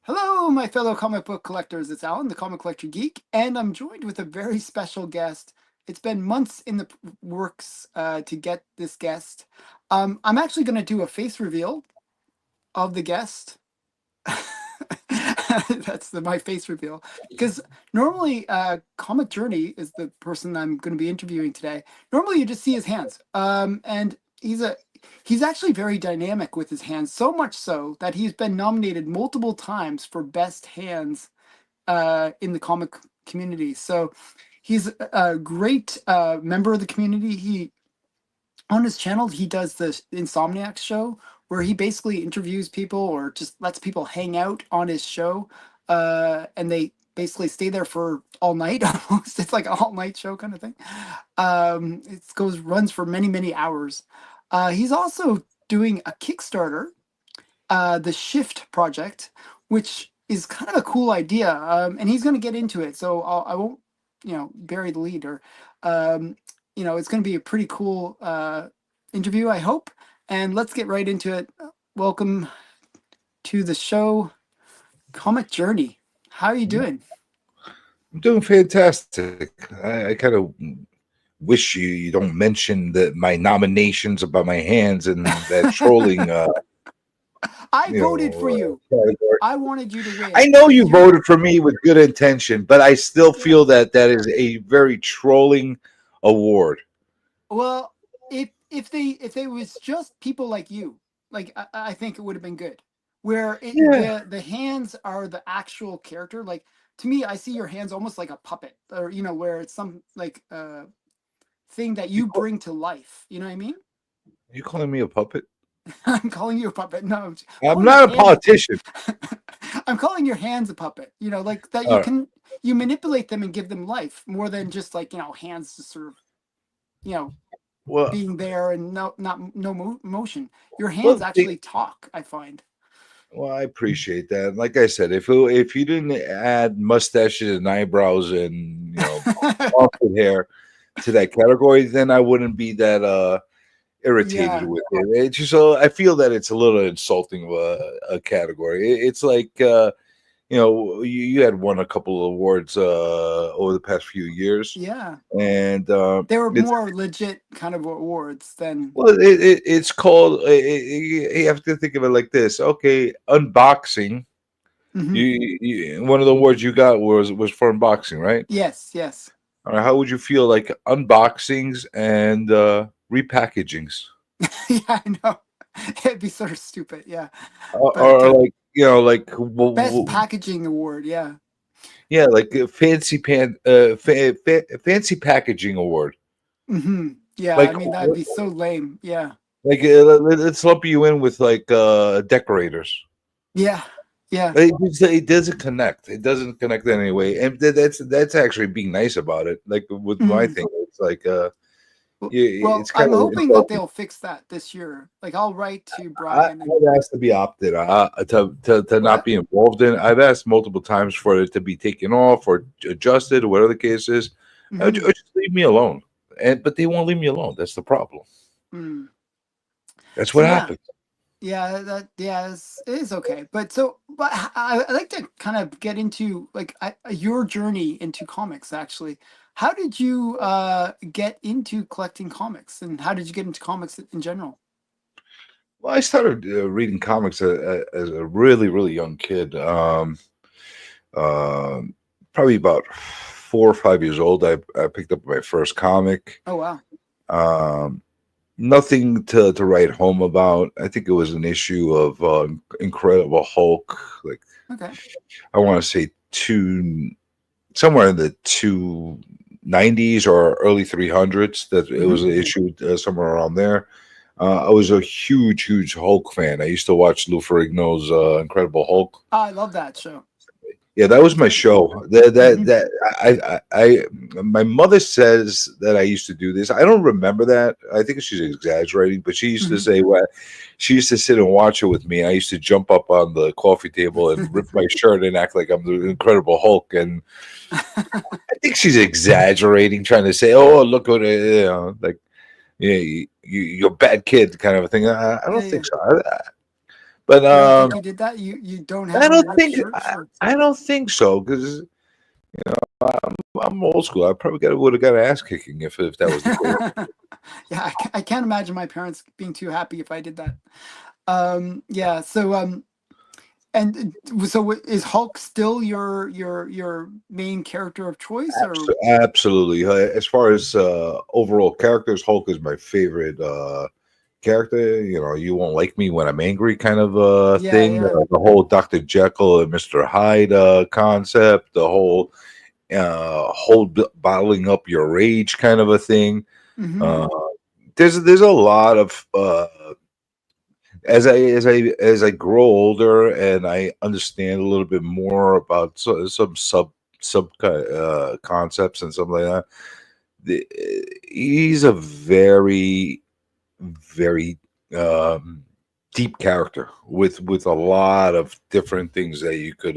Hello, my fellow comic book collectors. It's Alan, the Comic Collector Geek, and I'm joined with a very special guest. It's been months in the works to get this guest. I'm actually going to do a face reveal of the guest. That's my face reveal. Because normally, Comic Journey is the person I'm going to be interviewing today. Normally, you just see his hands. And he's actually very dynamic with his hands, so much so that he's been nominated multiple times for best hands in the comic community. So he's a great member of the community. He on his channel he does the Insomniac show where he basically interviews people or just lets people hang out on his show, and they basically stay there for all night almost. It's like an all night show kind of thing. It runs for many hours. He's also doing a Kickstarter, the Shift project, which is kind of a cool idea, and he's going to get into it. So I won't, bury the lead. Or, it's going to be a pretty cool interview, I hope. And let's get right into it. Welcome to the show, Comic Journey. How are you doing? I'm doing fantastic. I kind of wish you don't mention my nominations about my hands and that trolling. I voted for you. Category. I wanted you to win. I know you voted for me with good intention, but I still feel that is a very trolling award. Well, if they was just people like you, like I think it would have been good. Where the hands are the actual character. Like to me, I see your hands almost like a puppet, or where it's some like thing that you bring to life. You know what I mean? You calling me a puppet? I'm calling you a puppet. No, I'm not a politician. I'm calling your hands a puppet. Like that you manipulate them and give them life more than just like hands to sort of being there and no motion. Your hands actually talk, I find. Well, I appreciate that. Like I said, if you didn't add mustaches and eyebrows and awkward hair to that category, then I wouldn't be that irritated with it. It's just I feel that it's a little insulting of a category. It's like you had won a couple of awards over the past few years. Yeah, and they were more legit kind of awards than. Well, it's called. You have to think of it like this. Okay, unboxing. Mm-hmm. One of the awards you got was for unboxing, right? Yes. All right. How would you feel like unboxings and repackagings? Yeah, I know. It'd be sort of stupid, yeah. Or like best packaging award, yeah. Yeah, like a fancy packaging award. Mm-hmm. Yeah, like, I mean that'd be so lame. Yeah. Like let's lump you in with like decorators. Yeah. It doesn't connect. It doesn't connect in any way, and that's actually being nice about it. Like with my thing, it's like well, I'm hoping that they'll fix that this year. Like I'll write to Brian. I've asked to be opted to not be involved in. I've asked multiple times for it to be taken off or adjusted or whatever the case is. Or just leave me alone. But they won't leave me alone. That's the problem. That's what happens. Yeah, it is okay. But I like to kind of get into like your journey into comics. Actually, how did you get into collecting comics, and how did you get into comics in general? Well, I started reading comics as a really young kid. Probably about 4 or 5 years old. I picked up my first comic. Oh wow. Nothing to write home about. I think it was an issue of Incredible Hulk. Like, okay. I want to say somewhere in the 290s or early 300s. That it was an issue somewhere around there. I was a huge Hulk fan. I used to watch Lou Ferrigno's Incredible Hulk. I love that show. Yeah, that was my show. My mother says that I used to do this. I don't remember that. I think she's exaggerating, but she used to say she used to sit and watch it with me. I used to jump up on the coffee table and rip my shirt and act like I'm the Incredible Hulk. And I think she's exaggerating, trying to say, "Oh, look what you're a bad kid," kind of a thing. I don't think so. But You don't think you did that? You don't have I any don't ripped think shirts or? I don't think so because I'm old school. I probably would have got an ass kicking if that was the case. Yeah, I can't imagine my parents being too happy if I did that. Yeah, so and so is Hulk still your main character of choice or? Absolutely. As far as overall characters, Hulk is my favorite character. You know, you won't like me when I'm angry kind of Yeah, thing. yeah. The whole Dr. Jekyll and Mr. Hyde concept, the whole bottling up your rage kind of a thing. Hmm. Uh, there's a lot of as I grow older and I understand a little bit more about some concepts and something like that. He's a very um, deep character with a lot of different things that you could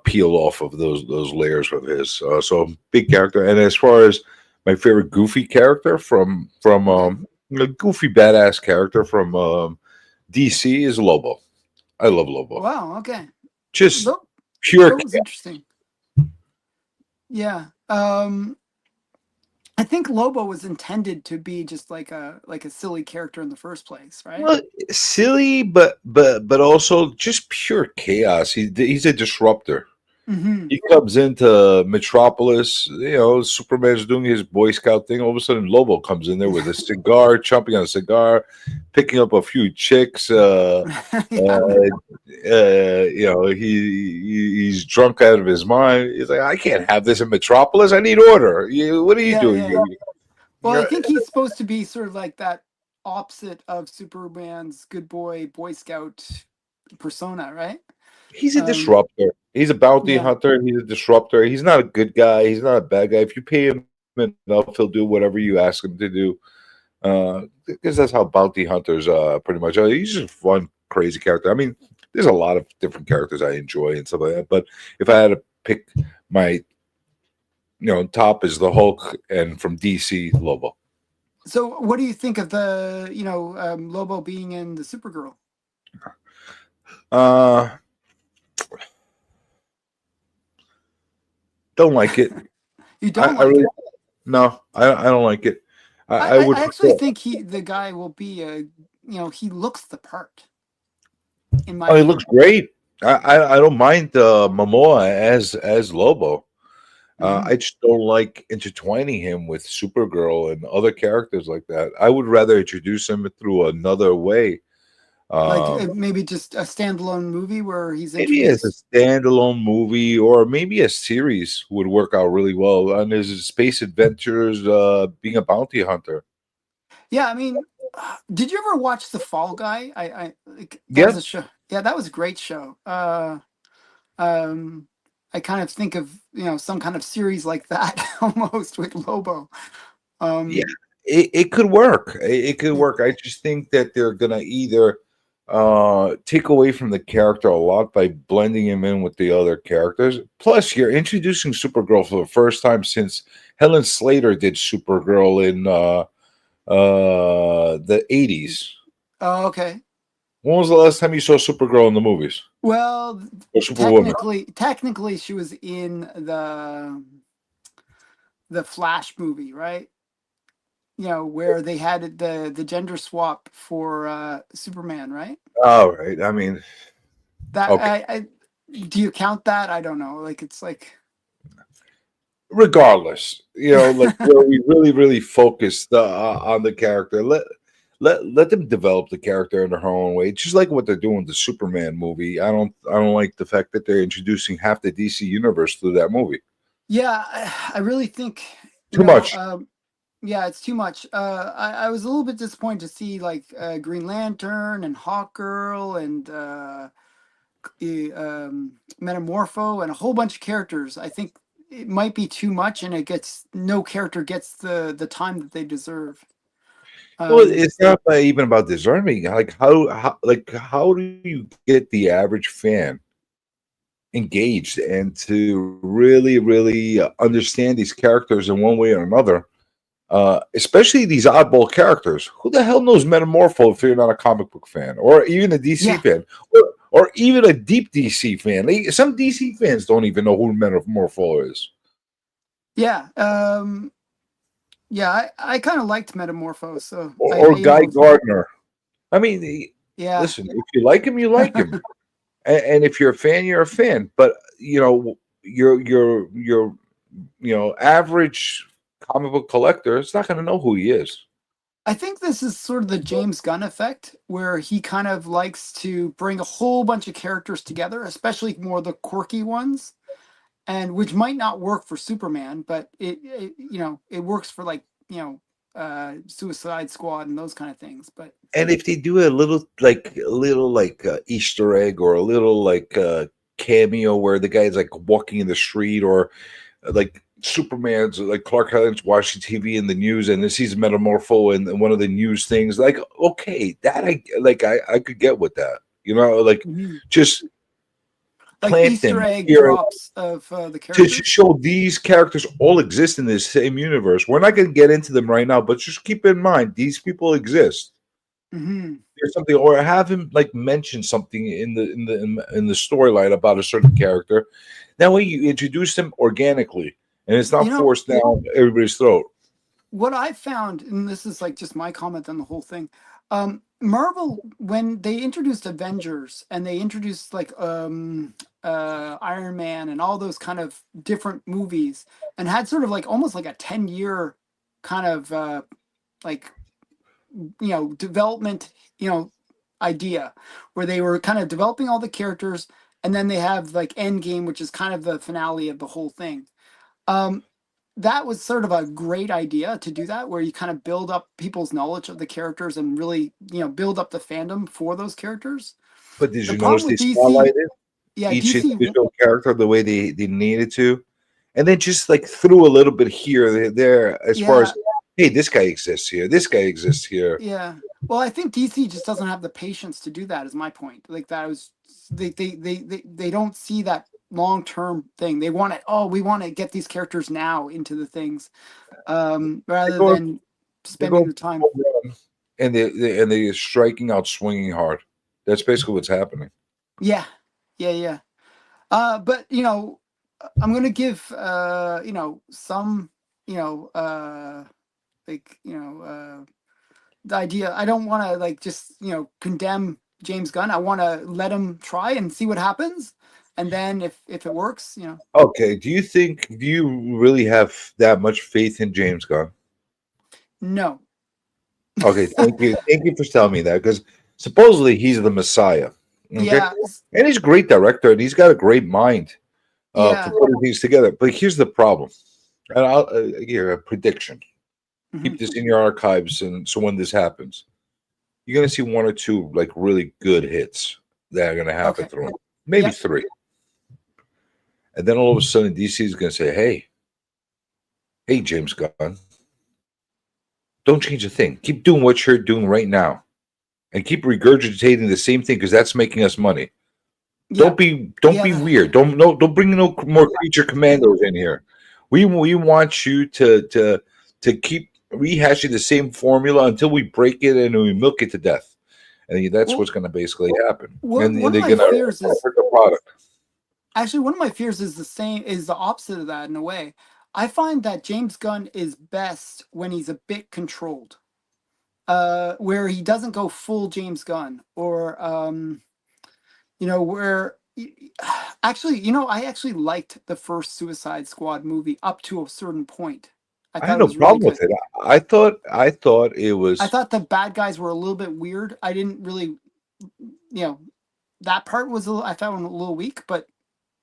peel off of those layers of his. So big character. And as far as my favorite goofy character from Okay. a goofy badass character from DC is Lobo. I love Lobo. Wow. Okay. Just Lo- pure Lobo's interesting. Yeah. I think Lobo was intended to be just like a silly character in the first place, right? well, silly, but also just pure chaos. He's a disruptor. Hmm. He comes into Metropolis, Superman's doing his Boy Scout thing. All of a sudden, Lobo comes in there with a cigar, chomping on a cigar, picking up a few chicks. Yeah. He's drunk out of his mind. He's like, I can't have this in Metropolis. I need order. What are you Yeah, doing? yeah. Well, I think he's supposed to be sort of like that opposite of Superman's good boy, Boy Scout persona, right? He's a Um, disruptor. He's a bounty yeah. hunter. He's a disruptor. He's not a good guy. He's not a bad guy. If you pay him enough, he'll do whatever you ask him to do. Because that's how bounty hunters pretty much are. He's just a fun, crazy character. I mean, there's a lot of different characters I enjoy and stuff like that. But if I had to pick my, top is the Hulk, and from DC, Lobo. So, what do you think of the Lobo being in the Supergirl? Uh, don't like it. You I, don't I like really it. no. I don't like it. I, I I would I actually prefer. think the guy will be he looks the part, in my Oh, he looks opinion. great. I don't mind Momoa as Lobo. Hmm. I just don't like intertwining him with Supergirl and other characters like that. I would rather introduce him through another way. Like Um, maybe just a standalone movie where he's Maybe as a introduced. standalone movie or maybe a series would work out really well. And his space adventures, being a bounty hunter. Yeah, I mean, did you ever watch The Fall Guy? That was Yeah, a show. Yeah, that was a great show. Um, I kind of think of some kind of series like that almost with Lobo. yeah, Um, it could work. It could yeah, work. I just think that they're gonna either take away from the character a lot by blending him in with the other characters. Plus, you're introducing Supergirl for the first time since Helen Slater did Supergirl in the 80s. oh, okay. When was the last time you saw Supergirl in the movies Well, or Superwoman? technically, she was in the Flash movie, right? Where they had the gender swap for Superman, right? All right. I mean, That okay. I do you count that? I don't know. Like it's like Regardless, like where we really focused on the character. Let them develop the character in their own way, just like what they're doing with the Superman movie. I don't like the fact that they're introducing half the DC universe through that movie. yeah, I really think Too much. yeah, it's too much. I was a little bit disappointed to see like Green Lantern and Hawkgirl and Metamorpho and a whole bunch of characters. I think it might be too much, and no character gets the time that they deserve. Well, Um, it's not even about discerning. Like how do you get the average fan engaged and to really understand these characters in one way or another? Especially these oddball characters. Who the hell knows Metamorpho if you're not a comic book fan, or even a DC Yeah, fan, or even a deep DC fan? Some DC fans don't even know who Metamorpho is, yeah, yeah. I kind of liked Metamorpho, so or you Guy know, Gardner. I mean, yeah. listen, if you like him, you like him, and if you're a fan, you're a fan. But your average comic book collector is not going to know who he is. I think this is sort of the James Gunn effect, where he kind of likes to bring a whole bunch of characters together, especially more the quirky ones, and which might not work for Superman, but it works for like Suicide Squad and those kind of things. But And if they do a little Easter egg or a little cameo where the guy's like walking in the street, or like Superman's like Clark Kent's watching TV in the news and this sees Metamorpho in one of the news things, like, okay, that I could get with that. Like, Mhm. just Like plant Easter them egg here drops of the to characters. show these characters all exist in this same universe. We're not going to get into them right now, but just keep in mind these people exist. Hmm. There's something, or have him like mention something in the storyline about a certain character. That way, you introduce them organically, and it's not You know forced down everybody's throat. what I found, and this is like just my comment on the whole thing. Marvel, when they introduced Avengers and they introduced like Iron Man and all those kind of different movies, and had sort of like almost like a 10-year kind of like development idea, where they were kind of developing all the characters, and then they have like Endgame, which is kind of the finale of the whole thing. Um, that was sort of a great idea to do that, where you kind of build up people's knowledge of the characters and really build up the fandom for those characters. But did The you problem notice with they DC, spotlighted yeah, each DC, individual character the way they needed to, and then just like threw a little bit here, there, as far yeah, as, hey, this guy exists here, this guy exists here. yeah. Well, I think DC just doesn't have the patience to do that. Is my point. Like that was they don't see that long term thing. They want it. Oh, we want to get these characters now into the things, They're rather going, than they're spending going the time. for a run, and they're striking out, swinging hard. That's basically what's happening. Yeah, yeah, yeah. But I'm gonna give some like the idea. I don't want to like just condemn James Gunn. I want to let him try and see what happens, and then if it works, Okay, do you really have that much faith in James Gunn? no. Okay, thank you for telling me that, because supposedly he's the Messiah. Okay, Yeah, and he's a great director and he's got a great mind for yeah. putting things together. But here's the problem, and I'll give a prediction. Hmm. Keep this in your archives, and so when this happens, you're gonna see one or two like really good hits that are gonna happen Okay. through him, maybe Yep. three, and then all of a sudden DC is gonna say, hey, James Gunn, don't change a thing. Keep doing what you're doing right now, and keep regurgitating the same thing because that's making us money. Yeah. Don't be Yeah. weird. Don't bring no more creature commandos in here. We want you to keep rehashing the same formula until we break it and we milk it to death. And that's Well, what's going to basically happen. one And of they're my going to fears is hurt the product. actually one of my fears is the opposite of that in a way. I find that James Gunn is best when he's a bit controlled, where he doesn't go full James Gunn, or where actually, I actually liked the first Suicide Squad movie up to a certain point. I I thought had it no was really problem with good. it. I thought it I was. thought the bad guys were a little bit weird. I didn't really, that part was I found a little weak, but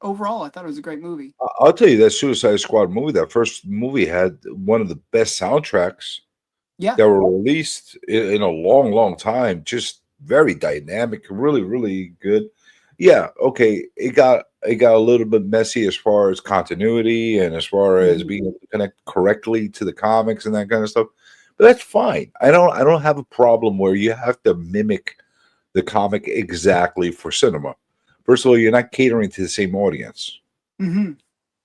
overall, I thought it was a great movie. I'll tell you that Suicide Squad movie. That first movie had one of the best soundtracks Yeah. that were released in a long, long time. Just very dynamic, really, really good. Yeah, okay. It got a little bit messy as far as continuity and as far as Hmm. being able to connect correctly to the comics and that kind of stuff. But that's fine. I don't have a problem where you have to mimic the comic exactly for cinema. First of all, you're not catering to the same audience. Hmm.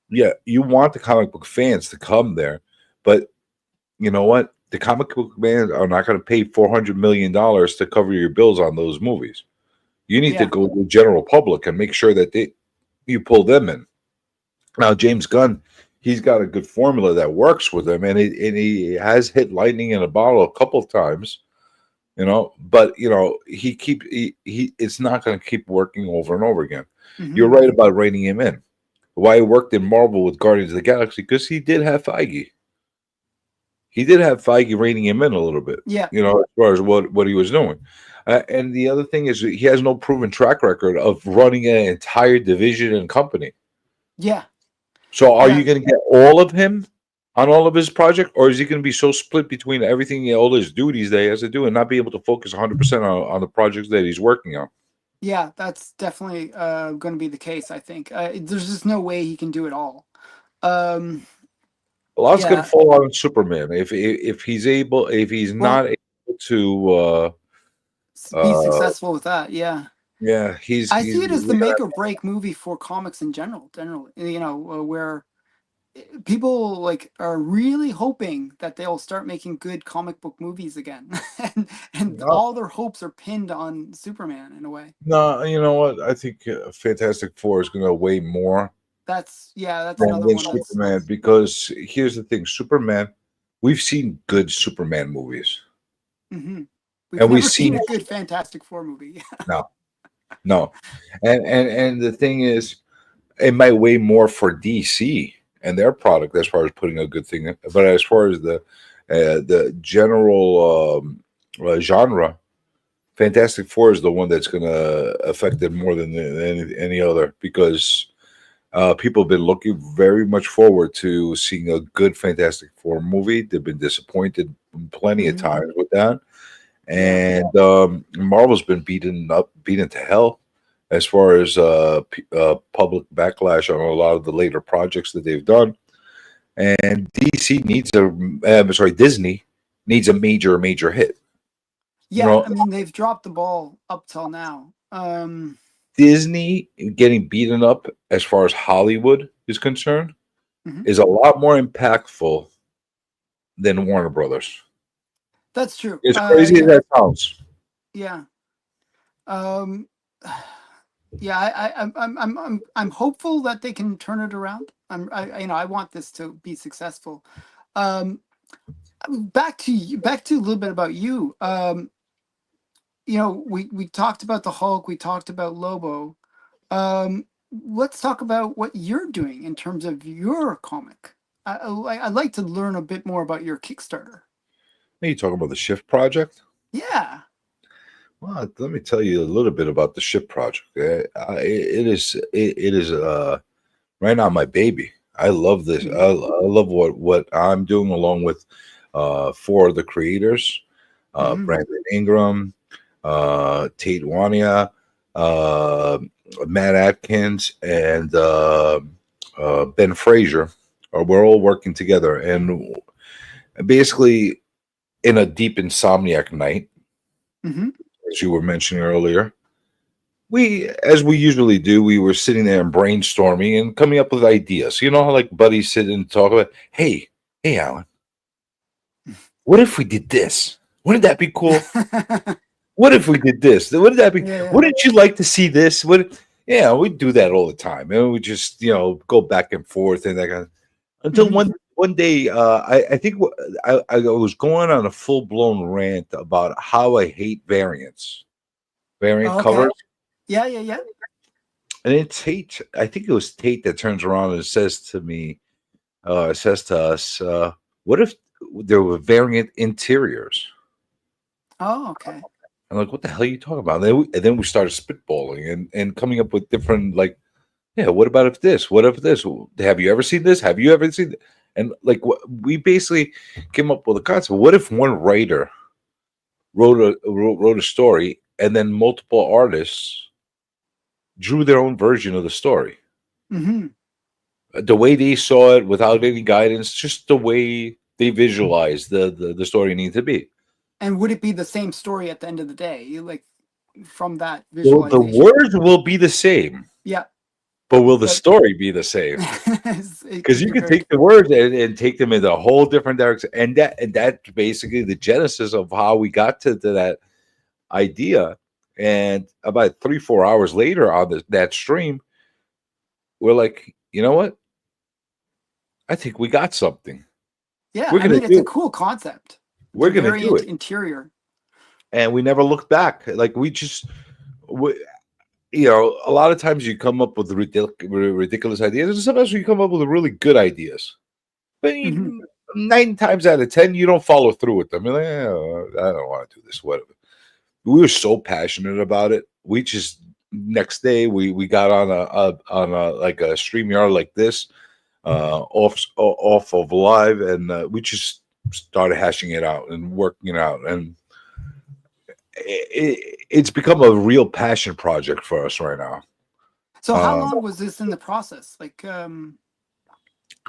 Yeah, you want the comic book fans to come there, but you know what? The comic book man are not going to pay $400 million to cover your bills on those movies. You need to Yeah. go to the general public and make sure that you pull them in. Now, James Gunn, he's got a good formula that works with him, and he has hit lightning in a bottle a couple of times, But he it's not going to keep working over and over again. You're Hmm. right about reining him in. Why he worked in Marvel with Guardians of the Galaxy? Because he did have Feige. He did have Feige reining him in a little bit, Yeah. as far as what he was doing. And the other thing is he has no proven track record of running an entire division and company. Yeah. So are Yeah. you going to get all of him on all of his project, or is he going to be so split between everything, all his duties that he has to do, and not be able to focus 100% on the projects that he's working on? Yeah, that's definitely going to be the case, I think. There's just no way he can do it all. Um, A lot's going to yeah. fall on Superman if he's Well, not able to. be Uh, successful with that. Yeah. yeah, I see he's it as the make or break movie for comics in general, generally, where people like are really hoping that they'll start making good comic book movies again. And no, all their hopes are pinned on Superman in a way. no. You know what? I think Fantastic Four is going to weigh more That's another than one that's. Superman, because here's the thing: Superman. We've seen good Superman movies, Hmm. We've and we've never seen seen a good Fantastic Four movie. no, no, and the thing is, it might weigh more for DC and their product as far as putting a good thing in. But as far as the general genre, Fantastic Four is the one that's going to affect it more than any other, because people have been looking very much forward to seeing a good Fantastic Four movie. They've been disappointed plenty of Hmm. times with that, Yeah. and Marvel's been beaten to hell as far as public backlash on a lot of the later projects that they've done. And Disney needs a major hit. You Yeah, know, I mean they've dropped the ball up till now. Disney getting beaten up as far as Hollywood is concerned Mhm. is a lot more impactful than Warner Brothers. That's true. As crazy as Yeah, that sounds. yeah. Um, yeah, I'm hopeful that they can turn it around. I want this to be successful. Um, back to you, back to a little bit about you. We talked about the Hulk, we talked about Lobo. Let's talk about what you're doing in terms of your comic. I'd like to learn a bit more about your Kickstarter. Hey, you talking about the Shift Project? Yeah. Well, let me tell you a little bit about the Shift Project. It is right now my baby. I love this. Mhm. I love what I'm doing, along with four of the creators: Mhm. Brandon Ingram, Tate Wania, uh, Matt Atkins, and Ben Frazier. We're all working together, and basically, in a deep insomniac night, Mhm. as you were mentioning earlier, as we usually do, we were sitting there and brainstorming and coming up with ideas. You know how, like, buddies sit and talk about, hey, Alan, what if we did this? Wouldn't that be cool? What if we did this? Wouldn't that be? Yeah, yeah. Wouldn't you like to see this? Yeah, we do that all the time, and we just go back and forth and that kind of, until Mhm. one day, I think I was going on a full blown rant about how I hate variant Oh, okay. covers. Yeah, yeah, yeah. And it's Tate. I think it was Tate that turns around and says to us, "What if there were variant interiors?" Oh, okay. I'm like, "What the hell are you talking about?" And then we started spitballing and coming up with different, like, yeah, what about if this? What if this? Have you ever seen this? Have you ever seen? And like, we basically came up with a concept. What if one writer wrote a story, and then multiple artists drew their own version of the story, Mhm. the way they saw it, without any guidance, just the way they visualized the story needs to be. And would it be the same story at the end of the day? Like from that So the visualization? words will be the same, Yeah. but will the But story be the same? it Because could you be can very take the words and take them in a whole different direction, and that's basically the genesis of how we got to that idea. And about 3-4 hours later on that stream, we're like, you know what? I think we got something. yeah. We're I gonna mean, it's do a it. cool concept. It's We're a gonna very do it, interior. and we never looked back. Like we, a lot of times you come up with ridiculous ideas, and sometimes you come up with really good ideas. But Hmm. 9 times out of 10, you don't follow through with them. You're like, I don't want to do this. Whatever. We were so passionate about it. We just next day we got on a like a StreamYard like this, off of live, and we just started hashing it out and working it out, and it's become a real passion project for us right now. So how Um, long was this in the process? Like,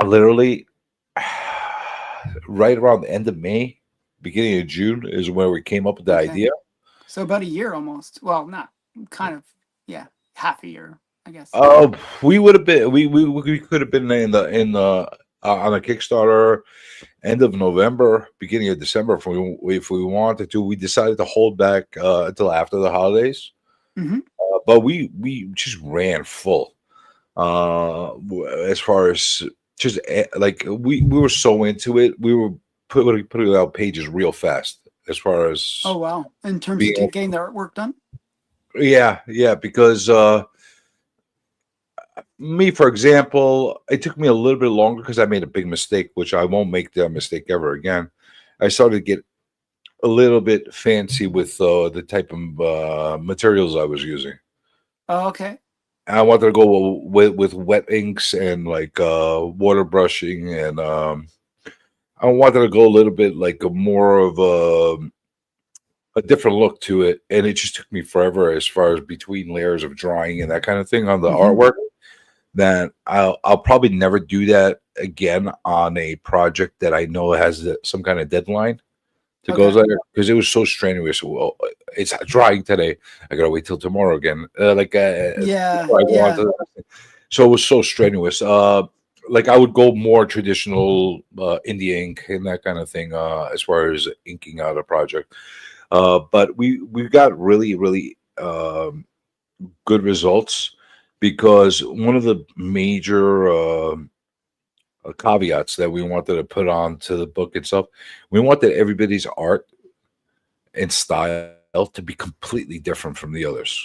literally, right around the end of May, beginning of June is where we came up with the okay, idea. so about a year almost. Well, not kind of, yeah, half a year, I guess. We would have been we could have been in the on a Kickstarter end of November, beginning of December if we wanted to. We decided to hold back until after the holidays, Hmm. but we just ran full as far as just like we were so into it. We were putting out pages real fast as far Oh as wow! In terms of being getting the artwork done. yeah, because me, for example, it took me a little bit longer because I made a big mistake, which I won't make that mistake ever again. I started to get a little bit fancy with the type of materials I was using. Oh, okay. I wanted to go with wet inks and like water brushing, and I wanted to go a little bit like a more of a different look to it. And it just took me forever as far as between layers of drawing and that kind of thing on the Hmm. artwork. That I'll probably never do that again on a project that I know has some kind of deadline to go Okay. there, because it was so strenuous. Well, it's drying today. I gotta wait till tomorrow again. Yeah. Before I go on Yeah. to the next thing. So it was so strenuous. Like I would go more traditional indie ink and that kind of thing as far as inking out a project. But we got really good results because one of the major caveats that we wanted to put on to the book itself, we wanted everybody's art and style to be completely different from the others.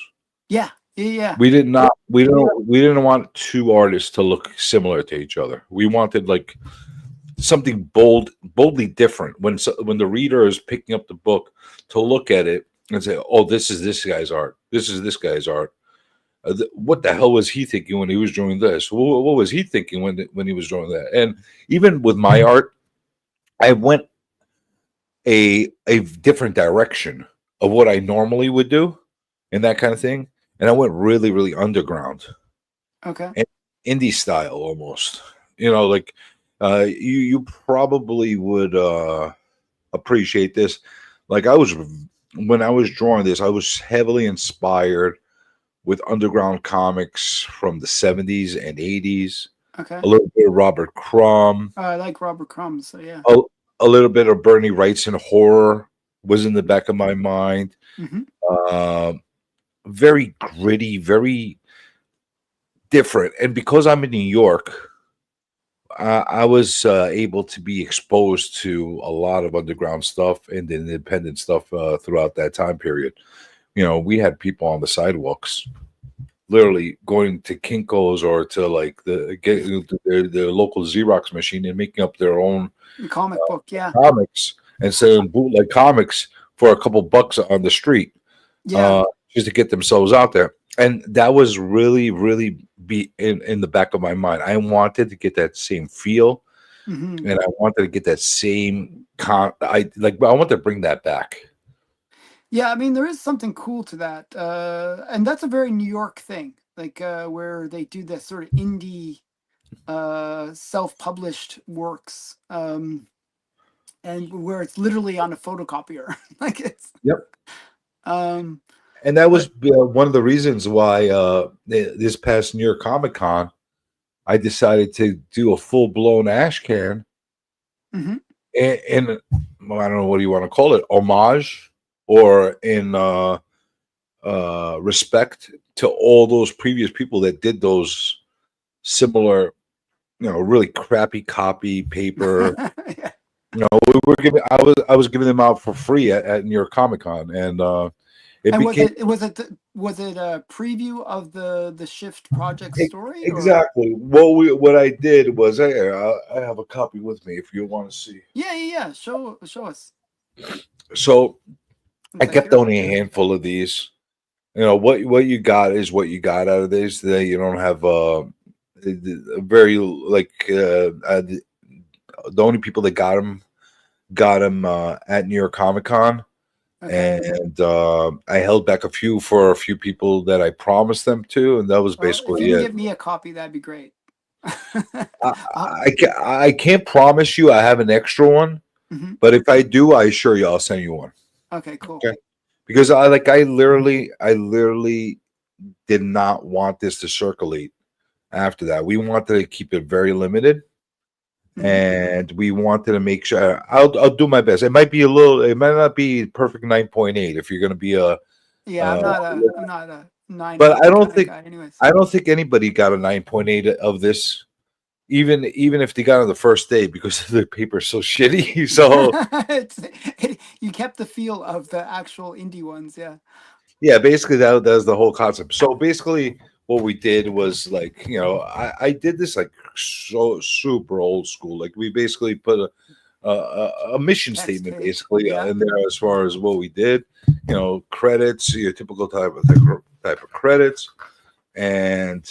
Yeah. Yeah. Yeah. We did not we didn't want two artists to look similar to each other. We wanted like something boldly different when the reader is picking up the book to look at it and say, "Oh, this is this guy's art. This is this guy's art." What the hell was he thinking when he was drawing this? What was he thinking when he was drawing that? And even with my art, I went a different direction of what I normally would do and that kind of thing. And I went really underground Okay. and indie style almost. Like you probably would appreciate this. Like when I was drawing this, I was heavily inspired with underground comics from the 70s and 80s. Okay. A little bit of Robert Crumb, I like Robert Crumb, so yeah. a, a little bit of Bernie Wrightson horror was in the back of my mind. Hmm. Um, very gritty, very different. And because I'm in New York, I was able to be exposed to a lot of underground stuff and independent stuff throughout that time period. We had people on the sidewalks literally going to Kinko's or to like their local Xerox machine and making up their own Comic book, yeah. comics and selling bootleg comics for a couple bucks on the street, Yeah. uh, just to get themselves out there. And that was really be in the back of my mind. I wanted to get that same feel, Hmm. and I wanted to get that same I want to bring that back. Yeah, I mean, there is something cool to that. And that's a very New York thing, like where they do this sort of indie self-published works, and where it's literally on a photocopier. Like it's Yep. um And that was But one of the reasons why this past New York Comic Con, I decided to do a full blown ashcan mhm. in well, I don't know what do you want to call it, homage or in respect to all those previous people that did those similar, really crappy copy paper. Yeah. We were giving, I was giving them out for free at New York Comic Con, and it And became was it a preview of the Shift project e- story, or? exactly what I did was I have a copy with me if you want to see. Yeah, yeah, yeah. Show us. So I Since I kept hear. only a handful of these. What you got is what you got out of this. That you don't have very like the only people that got them at New York Comic Con, Okay. and I held back a few for a few people that I promised them to, and that was Well, if you basically can it. get me a copy, that'd be great. I, I'll, I can't promise you I have an extra one, mhm. but if I do, I assure you I'll send you one. Okay, cool. Okay. Because I literally did not want this to circulate after that. We wanted to keep it very limited, Mhm. and we wanted to make sure I'll do my best. It might not be perfect 9.8 if you're going to be Yeah, uh I'm not a nine but eight kind of guy, anyways. I don't think anybody got a 9.8 of this, even if they got on the first day, because the paper's so shitty. So You kept the feel of the actual indie ones, yeah. yeah, basically that's the whole concept. So basically, what we did was like, I did this like so super old school. Like we basically put a mission Text statement page, basically yeah. in there as far as what we did. Credits, your typical type of credits, and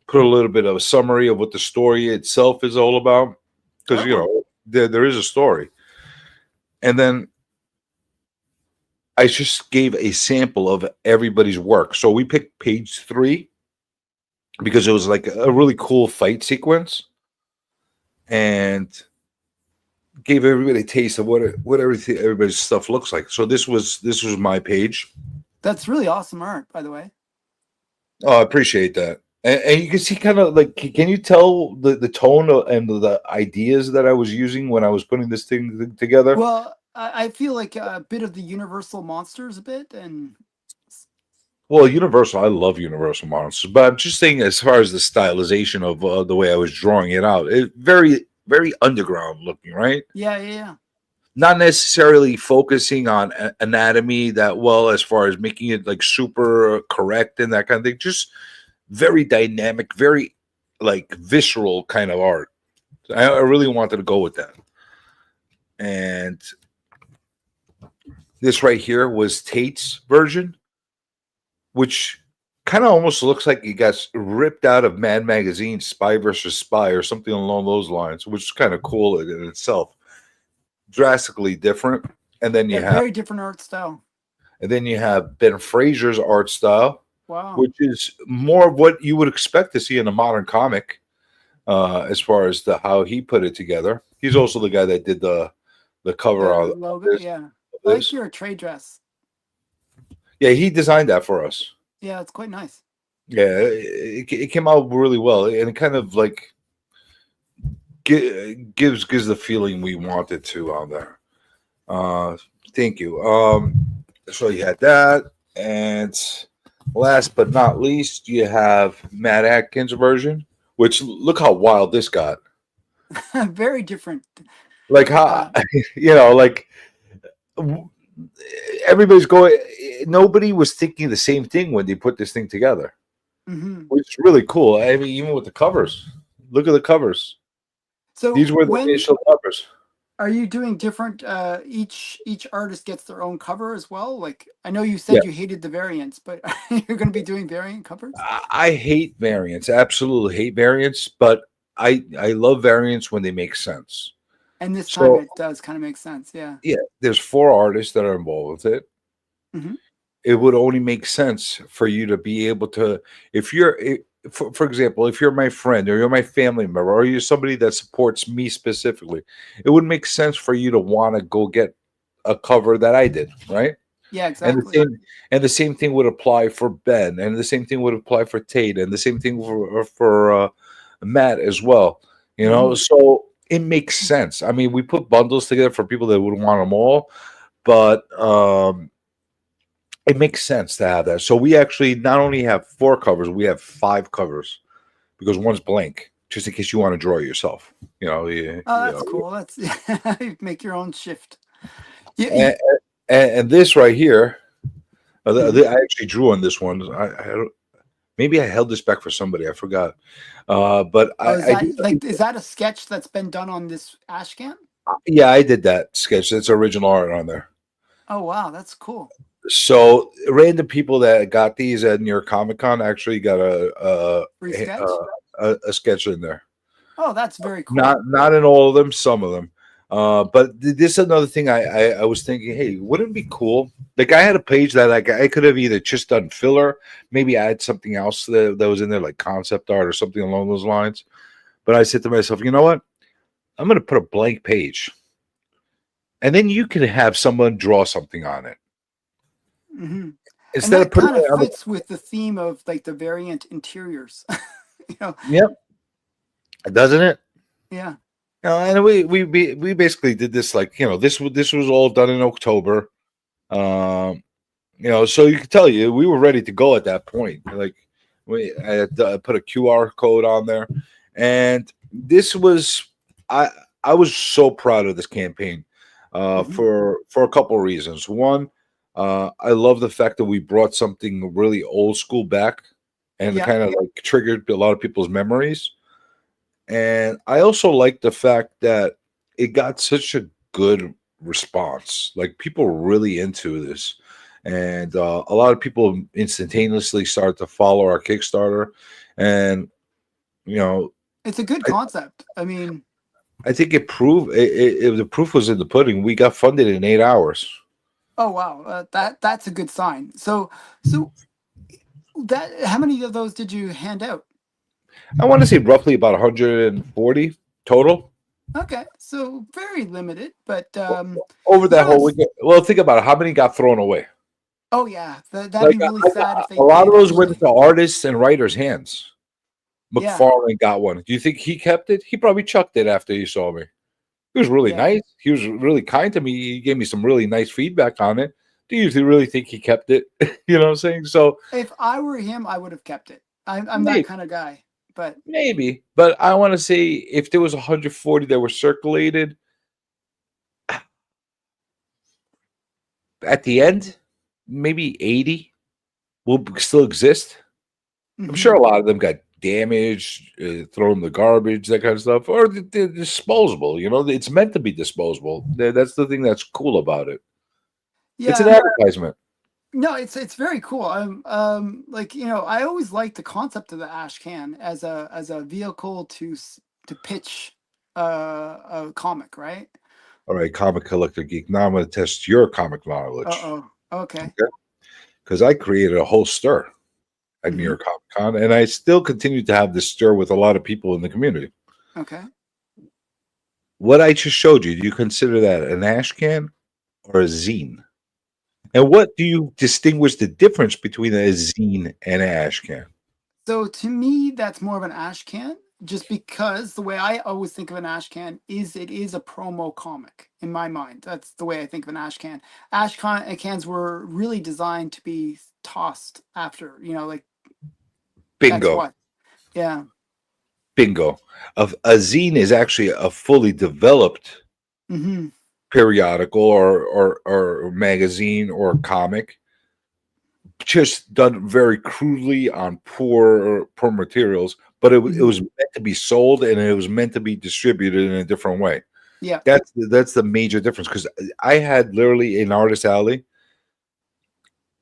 put a little bit of a summary of what the story itself is all about, because Oh, there is a story, and then I just gave a sample of everybody's work. So we picked page 3 because it was like a really cool fight sequence, and gave everybody a taste of what everybody's stuff looks like. So this was my page. that's really awesome art, by the way. Oh, I appreciate that. And you can see kind of like, can you tell the tone and the ideas that I was using when I was putting this thing together? Well, I feel like a bit of the Universal monsters a bit, and Well, Universal, I love Universal monsters, but I'm just saying as far as the stylization of the way I was drawing it out, it very very underground looking, right? yeah, yeah, yeah. Not necessarily focusing on anatomy that well, as far as making it like super correct and that kind of thing. Just very dynamic, very like visceral kind of art. I really wanted to go with that. And this right here was Tate's version, which kind of almost looks like it got ripped out of Mad Magazine, Spy versus Spy, or something along those lines, which is kind of cool in itself. Drastically different. And then Yeah, you have very different art style. Ben Fraser's art style, Wow. which is more of what you would expect to see in a modern comic, as far as how he put it together. He's also the guy that did the cover The of logo, this. yeah. Of I like this. your trade dress. Yeah, he designed that for us. Yeah, it's quite nice. Yeah, it came out really well, and it kind of like gives the feeling we wanted to on there. Uh, thank you. So you had that, and last but not least, you have Matt Atkins' version. Which look how wild this got. Very different. Like how Uh, like everybody's going. Nobody was thinking the same thing when they put this thing together, mhm. which is really cool. I mean, even with the covers, look at the covers. These So were the when initial covers. are you doing different? Each artist gets their own cover as well. Like I know you Yeah, said you hated the variants, but you're going to be doing variant covers. I hate variants. Absolutely hate variants, but I love variants when they make sense. And this time So it does kind of make sense. Yeah. yeah, there's 4 artists that are involved with it. Hmm. It would only make sense for you to be able to, if you're for example, if you're my friend or you're my family member or you're somebody that supports me specifically, it would make sense for you to want to go get a cover that I did, right? Yeah, And the exactly. same thing would apply for Ben, and the same thing would apply for Tate, and the same thing for Matt as well. You know, Hmm. so it makes sense. I mean, we put bundles together for people that would want them all, but it makes sense to have that. So we actually not only have 4 covers, we have 5 covers because one's blank, just in case you want to draw it yourself. You know, Oh, that's cool. That's you make your own shift. Yeah. and, and this right here, Mhm. I actually drew on this one. I don't, maybe I held this back for somebody. I forgot. But Oh, is I did. that like is that a sketch that's been done on this ash can? Yeah, I did that sketch. That's original art on there. Oh wow, that's cool. So random people that got these at New York Comic Con actually got Free sketch. a sketch in there. Oh, that's very cool. Not in all of them, some of them. But this is another thing I was thinking. Hey, wouldn't it be cool? Like I had a page that like I could have either just done filler, maybe add something else that was in there, like concept art or something along those lines. But I said to myself, you know what? I'm going to put a blank page, and then you can have someone draw something on it Hmm. And instead of that putting kind of it on. fits with the theme of like the variant interiors. You know, Yep, doesn't it? yeah. And we basically did this like this was all done in October. Um, so you could tell you we were ready to go at that point. Like I had put a QR code on there, and this was I I was so proud of this campaign Hmm. for a couple of reasons. One, I love the fact that we brought something really old school back, and Yeah. kind of like triggered a lot of people's memories. And I also like the fact that it got such a good response. Like people were really into this. And a lot of people instantaneously started to follow our Kickstarter. And, you know, It's a good I, concept. I mean, I think it proved the proof was in the pudding. We got funded in 8 hours. oh wow, that's a good sign. So that how many of those did you hand out? I want to say roughly about 140 total Okay, so very limited, but over that no, whole it's weekend. Well, think about it. How many got thrown away? oh yeah, that'd Like be really sad if they a lot of did those went actually. into artists and writers' hands. Yeah, McFarlane got one. Do you think he kept it? He probably chucked it after he saw me. He was really yeah. nice. He was really kind to me. He gave me some really nice feedback on it. Do you really think he kept it? You know what I'm saying? So If I were him, I would have kept it. I'm that maybe, kind of guy. But but I want to say if there was 140 that were circulated at the end, maybe 80 will still exist. I'm sure hmm. a lot of them got damaged, thrown in the garbage, that kind of stuff, or they're disposable. It's meant to be disposable. That's the thing that's cool about it. It's an Yeah, advertisement. no, it's very cool. Like I always liked the concept of the ash can as a vehicle to pitch a comic, right? All right, comic collector geek. Now I'm going to test your comic Uh knowledge. oh. Okay. Okay. Because I created a whole stir at New Hmm. York Comic Con, and I still continue to have this stir with a lot of people in the community. Okay. What I just showed you, do you consider that an ash can or a zine? And what do you distinguish the difference between a zine and an ash can? So to me, that's more of an ash can, just because the way I always think of an ash can is it is a promo comic in my mind. That's the way I think of an ash can. Cans were really designed to be tossed after, like next Bingo. what? Yeah. Bingo. A zine is actually a fully developed Hmm. periodical or magazine or comic, just done very crudely on poor materials, but it Hmm. was meant to be sold and it was meant to be distributed in a different way. Yeah. That's the major difference because I had literally in Artist Alley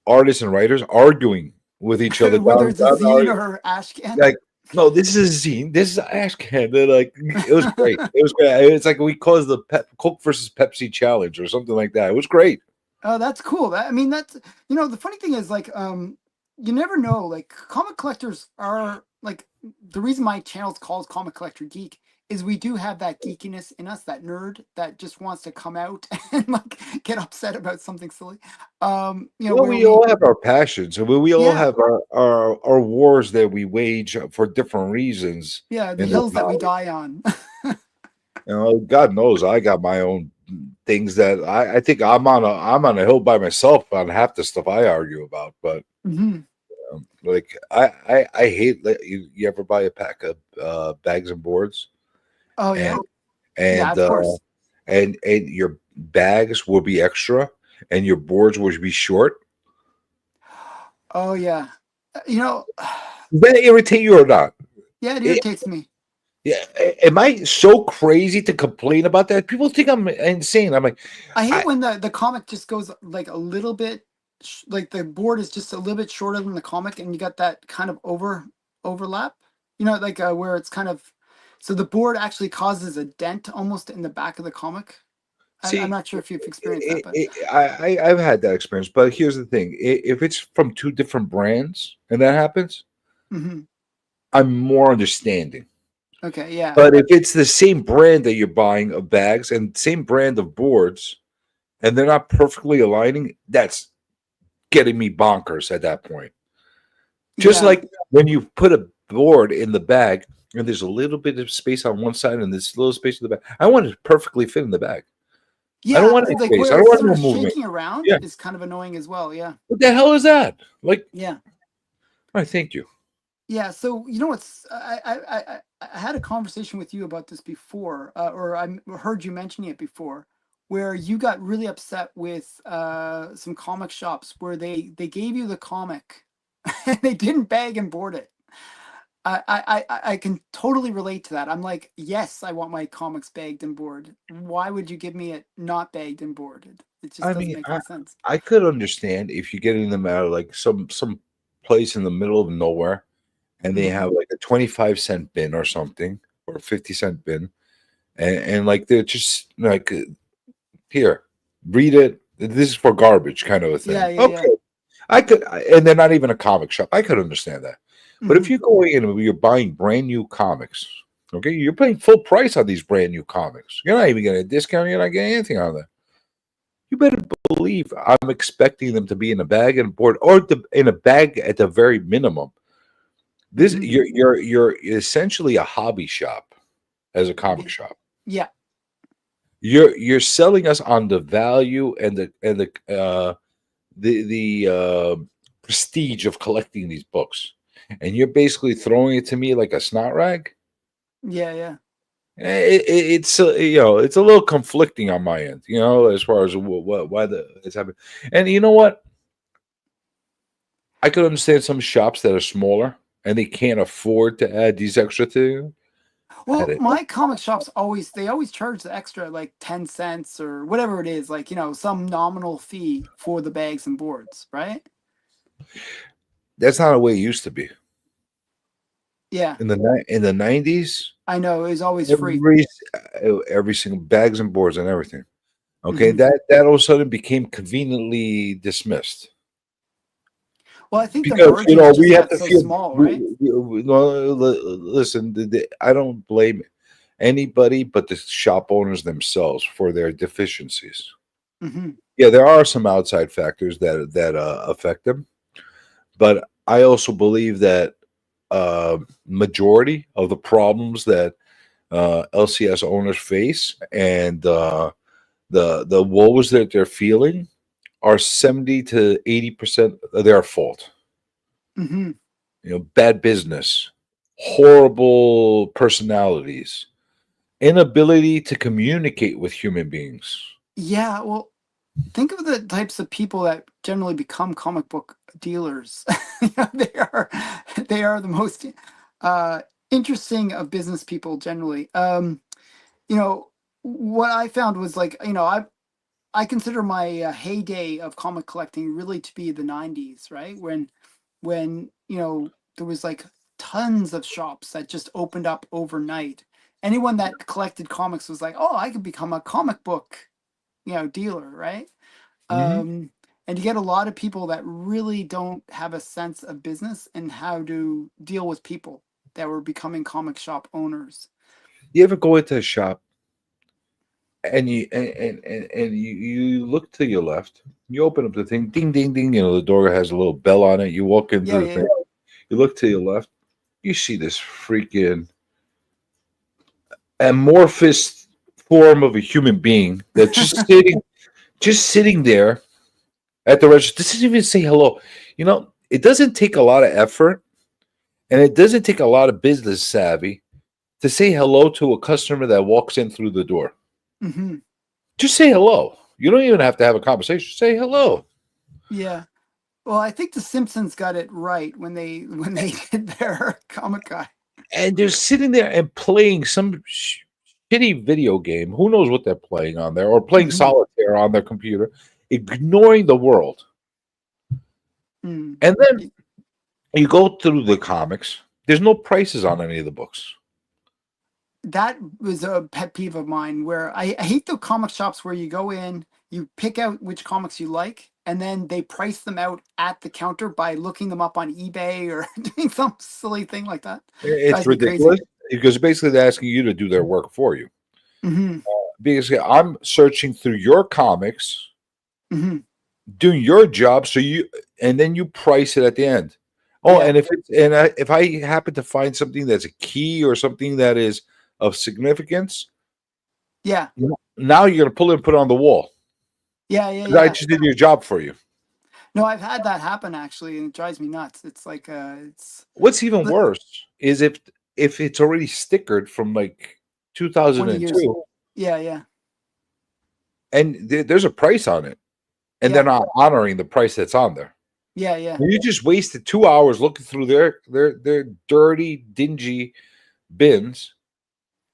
artists and writers arguing with each other Whether it's a down zine or ash can. like, no, this is a zine. This is Ashcan. They're like, it was great. It was great. It's like we caused the Coke versus Pepsi challenge or something like that. It was great. Oh, that's cool. I mean, that's the funny thing is like you never know. Like comic collectors are like the reason my channel is called Comic Collector Geek is we do have that geekiness in us, that nerd that just wants to come out and like get upset about something silly. You know, Well, where we we, all have our passions, and we all yeah, have our wars that we wage for different reasons yeah, the in this hills that we life. die on. You know, God knows I got my own things that I think I'm on a hill by myself on half the stuff I argue about. But Hmm. like I hate you ever buy a pack of bags and boards Oh and yeah, yeah, and of uh, course. and your bags will be extra and your boards will be short. Oh yeah, you know, Does that irritate you or not? yeah, it irritates me. Yeah, am I so crazy to complain about that? People think I'm insane. I'm like, I hate I when the comic just goes like a little bit, like the board is just a little bit shorter than the comic, and you got that kind of overlap. You know, like where it's kind of, so the board actually causes a dent almost in the back of the comic. I'm see. not sure if you've experienced that, but I've had that experience, but here's the thing: if it's from two different brands and that happens, hmm. I'm more understanding. Okay, yeah, But if it's the same brand that you're buying of bags and same brand of boards, and they're not perfectly aligning, that's getting me bonkers at that point. Just yeah, like when you put a board in the bag and there's a little bit of space on one side and this little space in the back. I want it to perfectly fit in the bag. I don't yeah. want any Like space. where I don't it's want sort no of movement. shaking around Yeah. is kind of annoying as well. Yeah, What the hell is that? Like, yeah. I thank you. Yeah, so you know what's I had a conversation with you about this before, or heard you mentioning it before, where you got really upset with some comic shops where they gave you the comic and they didn't bag and board it. I can totally relate to that. I'm like, yes, I want my comics bagged and boarded. Why would you give me it not bagged and boarded? It just I doesn't mean, make I, any sense. I could understand if you're getting them out of like some place in the middle of nowhere and they Hmm. have like a 25-cent bin or something or a 50-cent bin and like they're just like here, read it. This is for garbage kind of a Yeah, thing. yeah, yeah. Okay. And they're not even a comic shop. I could understand that. But if Hmm. you go in and you're buying brand new comics, okay, you're paying full price on these brand new comics. You're not even getting a discount. You're not getting anything on that. You better believe I'm expecting them to be in a bag and board, or in a bag at the very minimum. This Hmm. you're essentially a hobby shop as a comic Yeah, shop. yeah. You're selling us on the value and the prestige of collecting these books, and you're basically throwing it to me like a snot rag. Yeah, yeah. It's it's a little conflicting on my end, as far as what why it's happening. And you know what? I could understand some shops that are smaller and they can't afford to add these extra things. I had Well, it. my comic shops always charge the extra like 10 cents or whatever it is, like, some nominal fee for the bags and boards, right? That's not the way it used to be Yeah, in the 90s. I know it was always free. Every single bags and boards and everything. Okay, Hmm. that all of a sudden became conveniently dismissed Well, I think the because margins we just have got to so feel. small, right? No, listen, I don't blame anybody but the shop owners themselves for their deficiencies. Hmm. Yeah, there are some outside factors that affect them, but I also believe that majority of the problems that LCS owners face and the woes that they're feeling are 70 to 80% of their fault. Hmm. Bad business, horrible personalities, inability to communicate with human beings. Yeah, well, think of the types of people that generally become comic book dealers. They are the most uh interesting of business people generally. You know, what I found was like, I consider my heyday of comic collecting really to be the 90s, right? When, there was like tons of shops that just opened up overnight. Anyone that collected comics was like, "Oh, I could become a comic book, dealer," right? Mhm. Um and you get a lot of people that really don't have a sense of business and how to deal with people that were becoming comic shop owners. You ever go into a shop and you look to your left, you open up the thing, ding ding ding, the door has a little bell on it. You walk into Yeah, the yeah, thing, you look to your left, you see this freaking amorphous form of a human being that just sitting there at the register. Doesn't even say hello. It doesn't take a lot of effort and it doesn't take a lot of business savvy to say hello to a customer that walks in through the door. hmm Just say hello. You don't even have to have a conversation. Say hello. yeah. Well, I think the Simpsons got it right when they did their comic guy. And they're sitting there and playing some shitty video game. Who knows what they're playing on there, or playing hmm solitaire on their computer, ignoring the world. Mm. And then you go through the comics. There's no prices on any of the books. That was a pet peeve of mine where I hate the comic shops where you go in, you pick out which comics you like, and then they price them out at the counter by looking them up on eBay or doing some silly thing like that. It's Drives me crazy. ridiculous because basically they're asking you to do their work for you. hmm Because I'm searching through your comics, hmm doing your job, and then you price it at the end. Oh, Yeah. and if I happen to find something that's a key or something that is of significance, Yeah. now you're gonna pull it and put it on the wall. Yeah. Yeah. 'Cause I Yeah. just did your job for you. No, I've had that happen actually, and it drives me nuts. It's like it's What's even li- worse is if it's already stickered from like 20 years. 2002, Yeah. Yeah. and there's a price on it, and they're Yeah. not honoring the price that's on there. Yeah. Yeah. You just wasted 2 hours looking through their dirty, dingy bins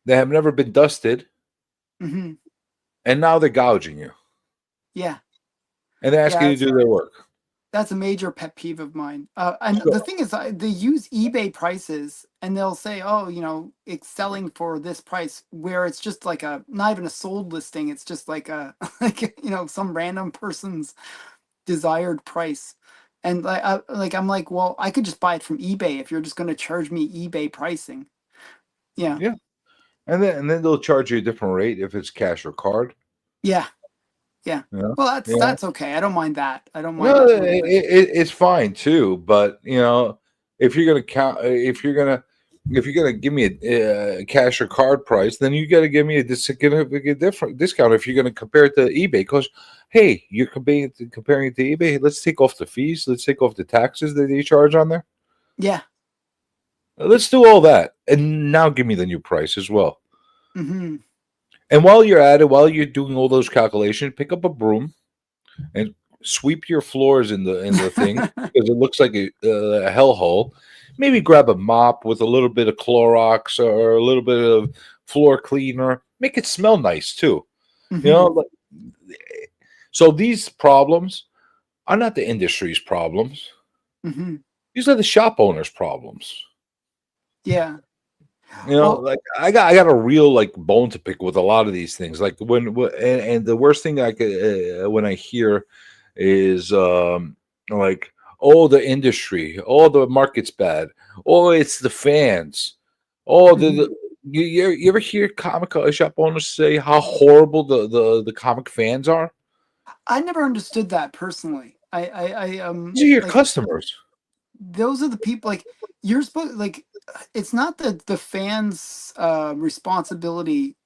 that have never been dusted, hmm and now they're gouging you, Yeah. and they're Yeah. asking you to do their work. That's a major pet peeve of mine. And So, the thing is, they use eBay prices, and they'll say, "Oh, it's selling for this price," where it's just like a not even a sold listing. It's just like a like some random person's desired price. And I'm like, well, I could just buy it from eBay if you're just going to charge me eBay pricing. Yeah, yeah, and then they'll charge you a different rate if it's cash or card. yeah, yeah. Yeah, Well, yeah. that's okay. I don't mind that. I don't mind No, it too much. it's fine too. But if you're gonna count, if you're gonna give me a cash or card price, then you got to give me a significant different discount. If you're gonna compare it to eBay, because hey, you're comparing it to eBay. Let's take off the fees. Let's take off the taxes that they charge on there. Yeah. Let's do all that, and now give me the new price as well. hmm And while you're at it, while you're doing all those calculations, pick up a broom and sweep your floors in the thing because it looks like a hellhole. Maybe grab a mop with a little bit of Clorox or a little bit of floor cleaner. Make it smell nice too. You hmm know. So these problems are not the industry's problems. hmm These are the shop owners' problems. Yeah. Well, Like I got a real like bone to pick with a lot of these things. Like and the worst thing I could when I hear is like, oh, the industry, oh, the market's bad, oh, it's the fans, oh, mhm. you ever hear comic shop owners say how horrible the comic fans are? I never understood that personally. These are your Like customers. those are the people like you're supposed like it's not the fans responsibility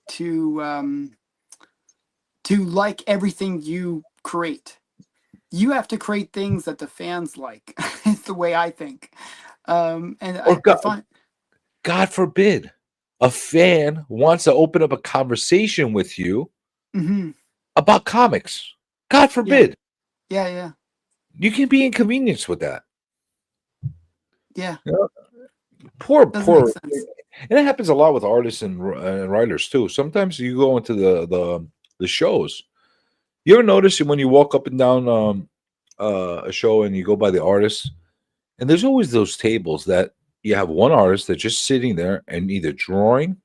to um to like everything you create. You have to create things that the fans like. It's the way I think. And Or I find God forbid, a fan wants to open up a conversation with you hmm about comics. God yeah, forbid. yeah, yeah, You can be inconvenienced with that. yeah. You know? Poor, Doesn't make poor. sense. And it happens a lot with artists and writers too. Sometimes you go into the shows. You ever notice when you walk up and down a show and you go by the artists, and there's always those tables that you have one artist that's just sitting there and either drawing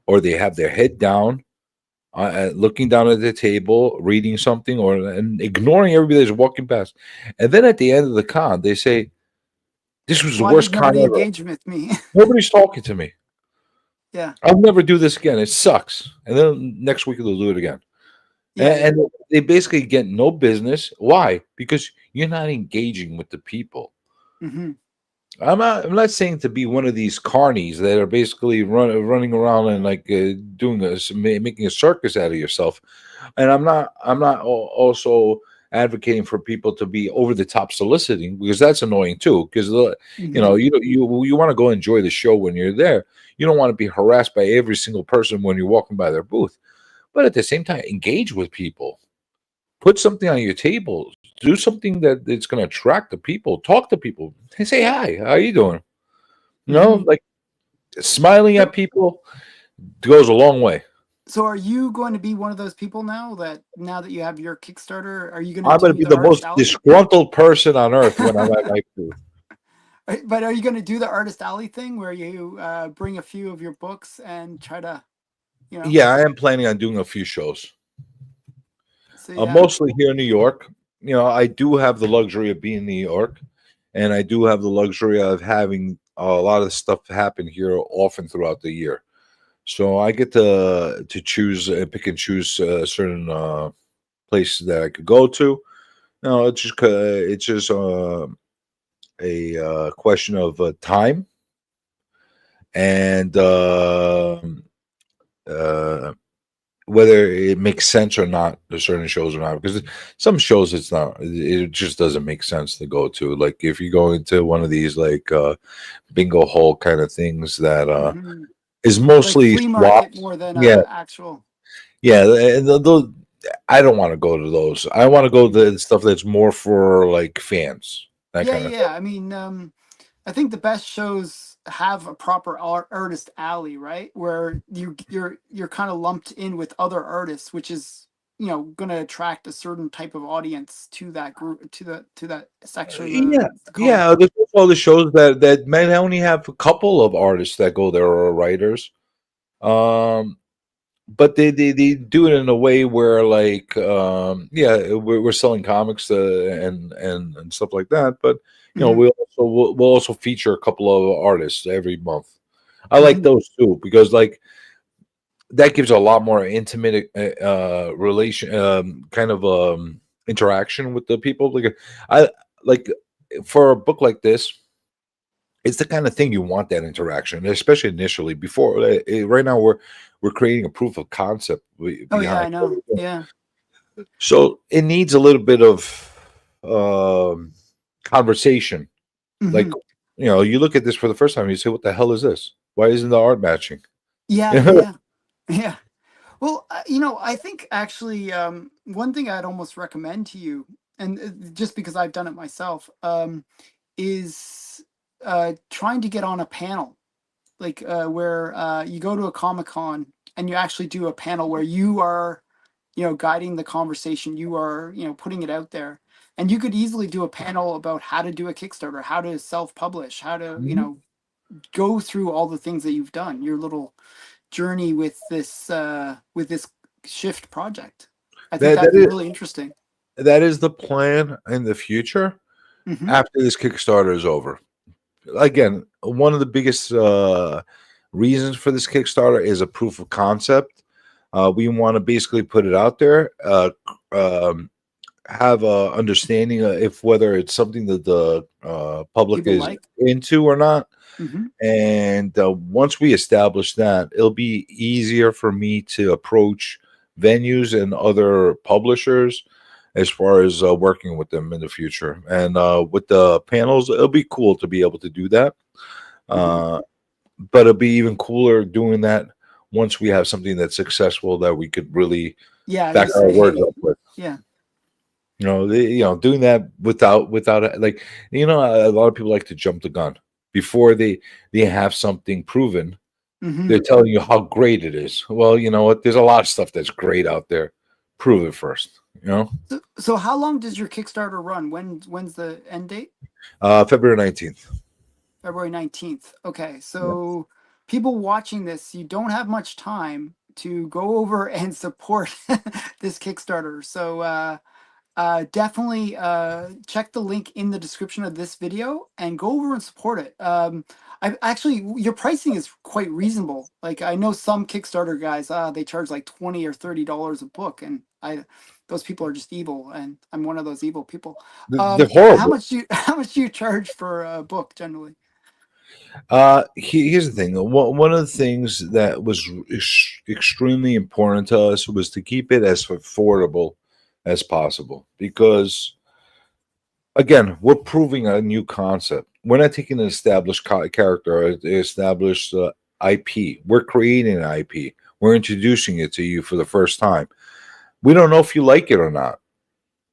or they have their head down, looking down at the table, reading something, or and ignoring everybody that's walking past. And then at the end of the con, they say, "This was the Why did worst con nobody ever. engage with me? Nobody's talking to me." Yeah. I'll never do this again. It sucks. And then next week they'll do it again. Yeah. Yeah. And they basically get no business. Why? Because you're not engaging with the people. Hmm. I'm not saying to be one of these carnies that are basically running around and like doing making a circus out of yourself. And I'm not also advocating for people to be over the top soliciting, because that's annoying too. Because Hmm. you want to go enjoy the show when you're there. You don't want to be harassed by every single person when you're walking by their booth. But at the same time, engage with people. Put something on your table. Do something that it's going to attract the people. Talk to people. Say hi. How you doing? Hmm. Like smiling So, at people goes a long way. so are you going to be one of those people now that you have your Kickstarter, are you going to I'm going to do be the the artist most alley? disgruntled person on earth when I'm at my booth. But are you going to do the artist alley thing where you bring a few of your books and try to, you know? Yeah, I am planning on doing a few shows, So yeah. mostly here in New York. I do have the luxury of being in New York, and I do have the luxury of having a lot of stuff happen here often throughout the year. So I get to choose, pick and choose certain places that I could go to. No, it's just a question of time and uh, whether it makes sense or not. The certain shows or not, because some shows it's not. It just doesn't make sense to go to. Like if you go into one of these like bingo hall kind of things that Hmm. is Like mostly flea market swaps. more than Yeah, actual. yeah. And those, I don't want to go to those. I want to go to the stuff that's more for like fans, that Yeah, kind of thing. yeah. I mean, I think the best shows have a proper artist alley, right? Where you're kind of lumped in with other artists, which is going to attract a certain type of audience to that group, to that section of Yeah, the comic yeah. book. There's also the shows that may only have a couple of artists that go there or writers. Um, but they do it in a way where like yeah, we're selling comics and stuff like that. But Hmm. we'll also feature a couple of artists every month. I like Hmm. those too, because like that gives a lot more intimate relation kind of interaction with the people. Like I like for a book like this, it's the kind of thing you want, that interaction, especially initially. Before right now, we're creating a proof of concept Oh yeah, behind I what know. we're doing. Yeah. So it needs a little bit of um, conversation. Like Hmm. you look at this for the first time, you say, "What the hell is this? Why isn't the art matching?" Yeah, yeah, yeah. Well, I think actually one thing I'd almost recommend to you, and just because I've done it myself, is trying to get on a panel, like where you go to a Comic Con and you actually do a panel where you are, guiding the conversation, you are, putting it out there. And you could easily do a panel about how to do a Kickstarter, how to self-publish, how to, Mhm. go through all the things that you've done, your little journey with this shift project. I think that that'd that be is really interesting. that is the plan in the future Hmm. after this Kickstarter is over. Again, one of the biggest reasons for this Kickstarter is a proof of concept. We want to basically put it out there, um, have a understanding of if whether it's something that the public People is like. into or not. Hmm. And once we establish that, it'll be easier for me to approach venues and other publishers as far as working with them in the future. And with the panels, it'll be cool to be able to do that. Hmm. Uh, but it'll be even cooler doing that once we have something that's successful that we could really Yeah, back you our say, words hey, up with. yeah. Doing that without like a lot of people like to jump the gun before they have something proven. Hmm. They're telling you how great it is. Well, you know what? There's a lot of stuff that's great out there. Prove it first. So how long does your Kickstarter run? When's the end date? February 19th. February 19th. Okay, Yeah. so people watching this, you don't have much time to go over and support this Kickstarter. So definitely check the link in the description of this video and go over and support it. I actually, your pricing is quite reasonable. Like I know some Kickstarter guys, they charge like $20 or $30 a book, and those people are just evil, and I'm one of those evil people. They're How horrible. much do you how much do you charge for a book generally? Here's the thing. One of the things that was extremely important to us was to keep it as affordable as possible because, again, we're proving a new concept. We're not taking an established character, established IP. We're creating an IP. We're introducing it to you for the first time. We don't know if you like it or not.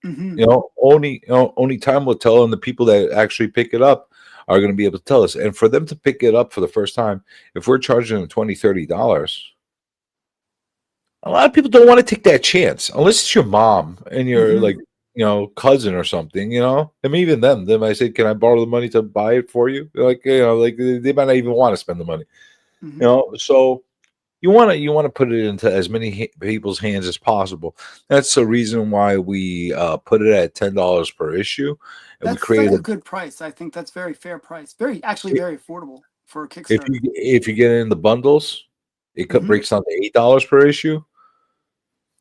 Hmm. Only time will tell, and the people that actually pick it up are going to be able to tell us. And for them to pick it up for the first time, if we're charging them $20, $30, a lot of people don't want to take that chance unless it's your mom and your Hmm. like cousin or something. I mean, even them, they might say, "Can I borrow the money to buy it for you?" Like like they might not even want to spend the money. Hmm. So you want to put it into as many people's hands as possible. That's the reason why we put it at $10 per issue, and we That's a created. good price. I think that's very fair price. Very actually If very affordable for a you Kickstarter. get it in the bundles, Hmm. breaks down to $8 per issue.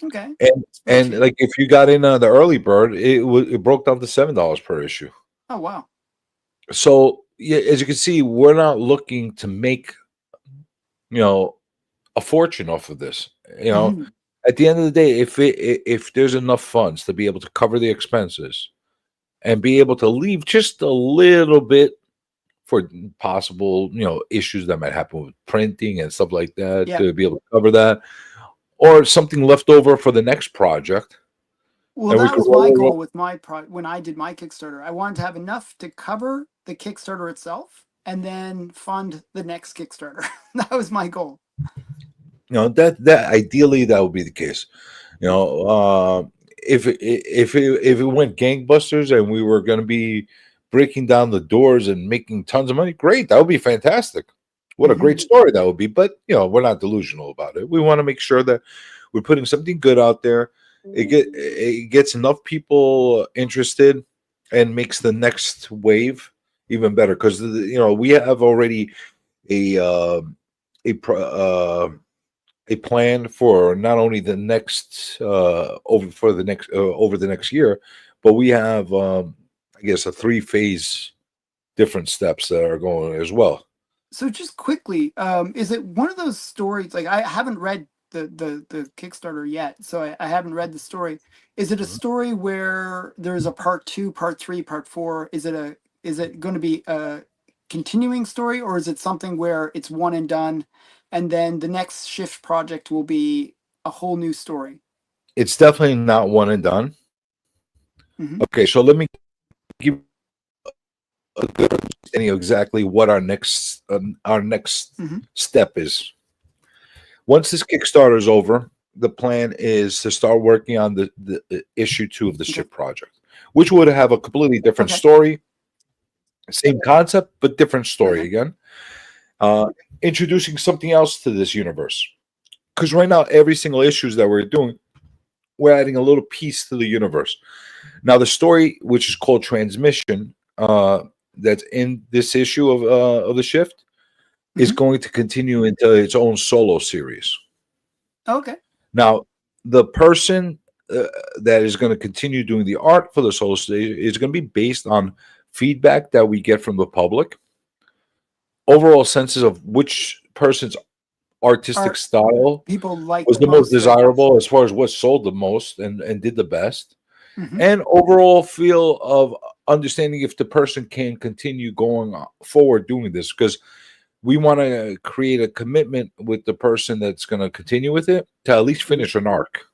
Okay, And it's very cheap. like if you got in the early bird, it broke down to $7 per issue. Oh wow. So yeah, as you can see, we're not looking to make you know a fortune off of this. You know, Hmm. at the end of the day, if there's enough funds to be able to cover the expenses and be able to leave just a little bit for possible issues that might happen with printing and stuff like that, Yeah. to be able to cover that, or something left over for the next project, Well, and we that could was my roll goal with when I did my Kickstarter. I wanted to have enough to cover the Kickstarter itself and then fund the next Kickstarter. That was my goal. that ideally that would be the case. You know, if it went gangbusters and we were going to be breaking down the doors and making tons of money, great, that would be fantastic. What a Hmm. great story that would be. But we're not delusional about it. We want to make sure that we're putting something good out there. It gets enough people interested and makes the next wave even better because we have already a a pro- a plan for not only the next over the next year, but we have I guess a three-phase different steps that are going as well. So just quickly, is it one of those stories? Like I haven't read the Kickstarter yet, so I haven't read the story. Is it a Mhm. story where there's a part two, part three, part four? Is it going to be a continuing story, or is it something where it's one and done, and then the next shift project will be a whole new story? It's definitely not one and done. Hmm. Okay, so let me give a good understanding of exactly what our next Hmm. step is. Once this Kickstarter is over, the plan is to start working on the issue two of the Okay. ship project, which would have a completely different Okay. story, same concept, but different story Okay. again. Uh, Introducing something else to this universe. Because right now, every single issues that we're doing, we're adding a little piece to the universe. Now, the story, which is called Transmission, that's in this issue of the shift, is Hmm. going to continue into its own solo series. Okay. Now, the person that is going to continue doing the art for the solo series is going to be based on feedback that we get from the public, overall senses of which person's artistic Are style people like was the the most most, right? desirable as far as what sold the most and did the best, Hmm. and overall feel of understanding if the person can continue going forward doing this, because we want to create a commitment with the person that's going to continue with it to at least Hmm. finish an arc,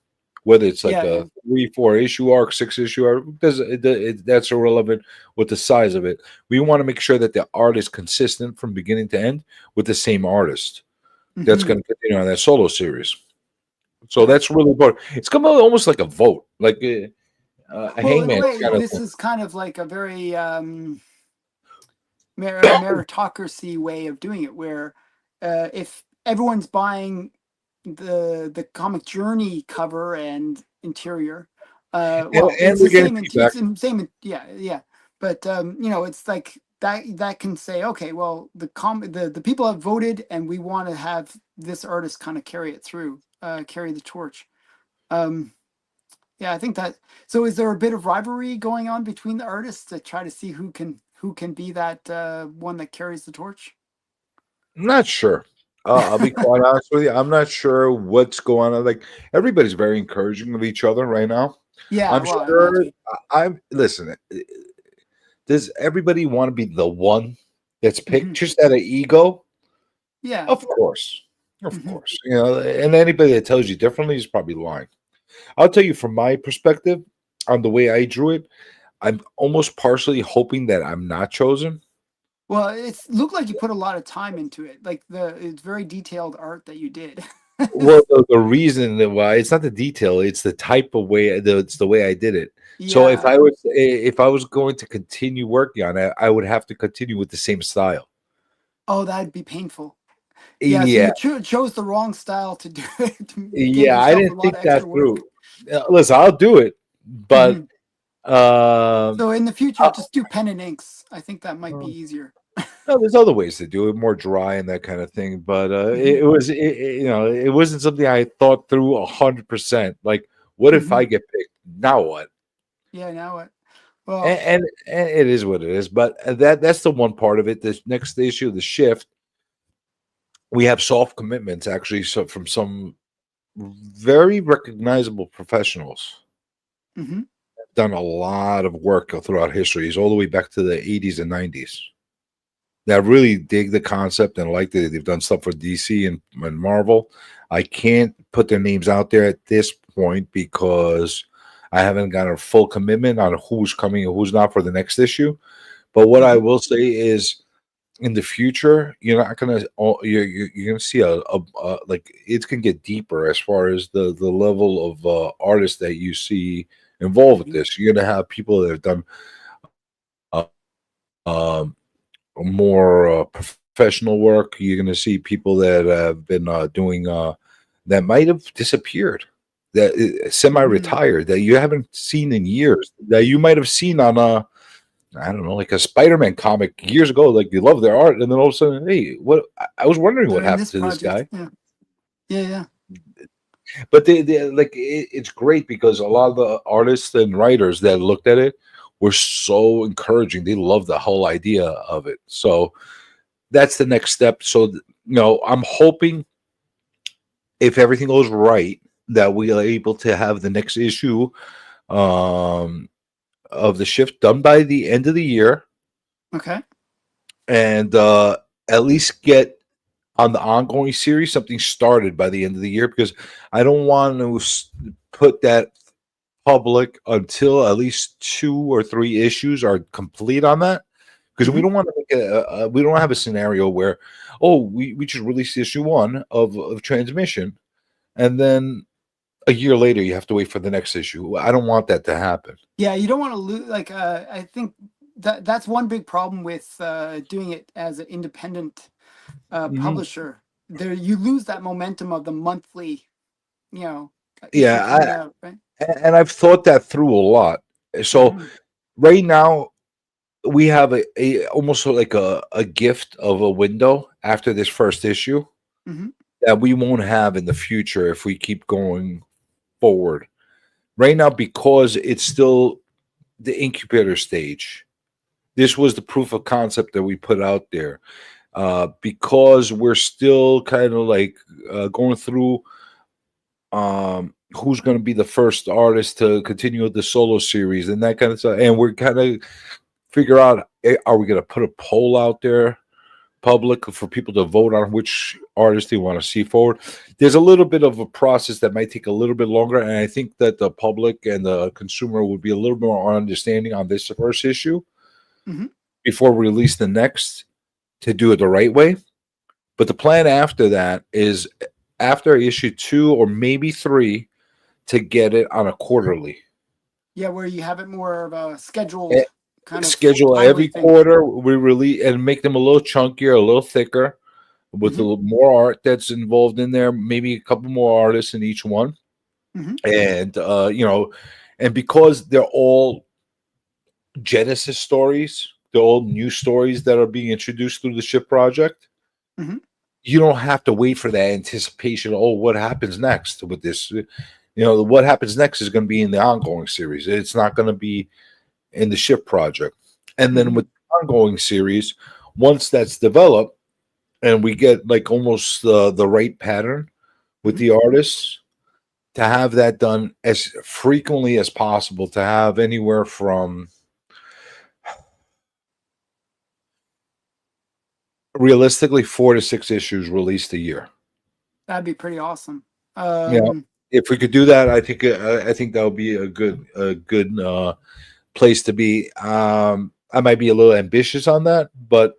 whether it's like Yeah. Yeah. a 3 4 issue arc, 6 issue arc. That's irrelevant with the size of it. We want to make sure that the art is consistent from beginning to end with the same artist that's Hmm. going to continue on that solo series. So Okay. that's really important. It's come out almost like a vote, like a Well, in a hangman way, kind of this thing. is kind of like a very meritocracy way of doing it, where if everyone's buying the comic journey cover and interior, Well, and it's we're the getting same. feedback. Yeah, yeah. But it's like that can say, okay, well, the people have voted, and we want to have this artist kind of carry it through, carry the torch. Um, yeah, I think that. So, is there a bit of rivalry going on between the artists to try to see who can be that one that carries the torch? I'm not sure. I'll be quite honest with you. I'm not sure what's going on. Like everybody's very encouraging of each other right now. Yeah, I'm well, I sure. imagine. I'm listen. Does everybody want to be the one that's picked Hmm. just out of ego? Yeah. Of course, of Hmm. course. And anybody that tells you differently is probably lying. I'll tell you from my perspective on the way I drew it. I'm almost partially hoping that I'm not chosen. Well, it's looked like you put a lot of time into it. Like it's very detailed art that you did. Well, the reason that why it's not the detail, it's the type of way it's the way I did it. So Yeah. if I was going to continue working on it, I would have to continue with the same style. Oh, that'd be painful. Yeah. So Yeah, you chose the wrong style to do it. Gave yeah, I yourself a didn't lot think of that extra work. through. Listen, I'll do it, but Hmm. um, So in the future, uh, just do pen and inks. I think that might be easier. no, there's other ways to do it, more dry and that kind of thing. But Hmm. it wasn't something I thought through 100%. Like, what if Hmm. I get picked? Now what? Yeah. Now what? Well. And it is what it is. But that's the one part of it. The next issue, the shift, we have soft commitments actually, so from some very recognizable professionals. Hmm. Done a lot of work throughout histories, all the way back to the 80s and 90s. That really dig the concept and like it. They've done stuff for DC and Marvel. I can't put their names out there at this point because I haven't got a full commitment on who's coming and who's not for the next issue. But what I Hmm. will say is, in the future, you're not gonna you're gonna see a like it's gonna get deeper as far as the level of artists that you see involved with Hmm. this. You're gonna have people that have done uh, um, more professional work. You're gonna see people that have been doing that might have disappeared, that Hmm. semi-retired, that you haven't seen in years, that you might have seen on a I don't know, like a Spider-Man comic years ago. Like you love their art, and then all of a sudden, hey, what? I was wondering what They're in happened this to this project. guy. Yeah. Yeah. Yeah. But they like it's great because a lot of the artists and writers that looked at it were so encouraging. They loved the whole idea of it. So that's the next step. So I'm hoping if everything goes right that we are able to have the next issue um, of the shift done by the end of the year, Okay. and at least get on the ongoing series something started by the end of the year, because I don't want to put that public until at least 2 or 3 issues are complete on that, because we Hmm. don't want to make we don't have a scenario where we just released issue 1 of transmission, and then a year later you have to wait for the next issue. I don't want that to happen. Yeah. You don't want to lose. Like, I think that's one big problem with doing it as an independent Mhm. publisher. There, you lose that momentum of the monthly, you know, issue Yeah, coming out, right? and I've thought that through a lot. So Hmm. right now we have a almost like a gift of a window after this first issue Hmm. that we won't have in the future if we keep going forward. Right now, because it's still the incubator stage, this was the proof of concept that we put out there. Because we're still kind of like going through who's going to be the first artist to continue with the solo series and that kind of stuff. And we're kind of figure out, are we going to put a poll out there public for people to vote on which artist they want to see forward. There's a little bit of a process that might take a little bit longer, and I think that the public and the consumer would be a little more understanding on this first issue Hmm. before we release the next, to do it the right way. But the plan after that is after issue 2 or maybe 3 to get it on a quarterly. Yeah, where you have it more of a Eh, scheduled kind of Schedule timely every thing. quarter we release and make them a little chunkier, a little thicker, with a Hmm. little more art that's involved in there, maybe a couple more artists in each one, Hmm. and And because they're all Genesis stories, they're all new stories that are being introduced through the ship project, Hmm. you don't have to wait for that anticipation. Oh, what happens next with this? What happens next is going to be in the ongoing series. It's not going to be in the ship project. And then Hmm. with the ongoing series, once that's developed and we get like almost the right pattern with Hmm. the artists, to have that done as frequently as possible, to have anywhere from realistically 4 to 6 issues released a year. That'd be pretty awesome. Yeah, if we could do that, I think that would be a good place to be. I might be a little ambitious on that, but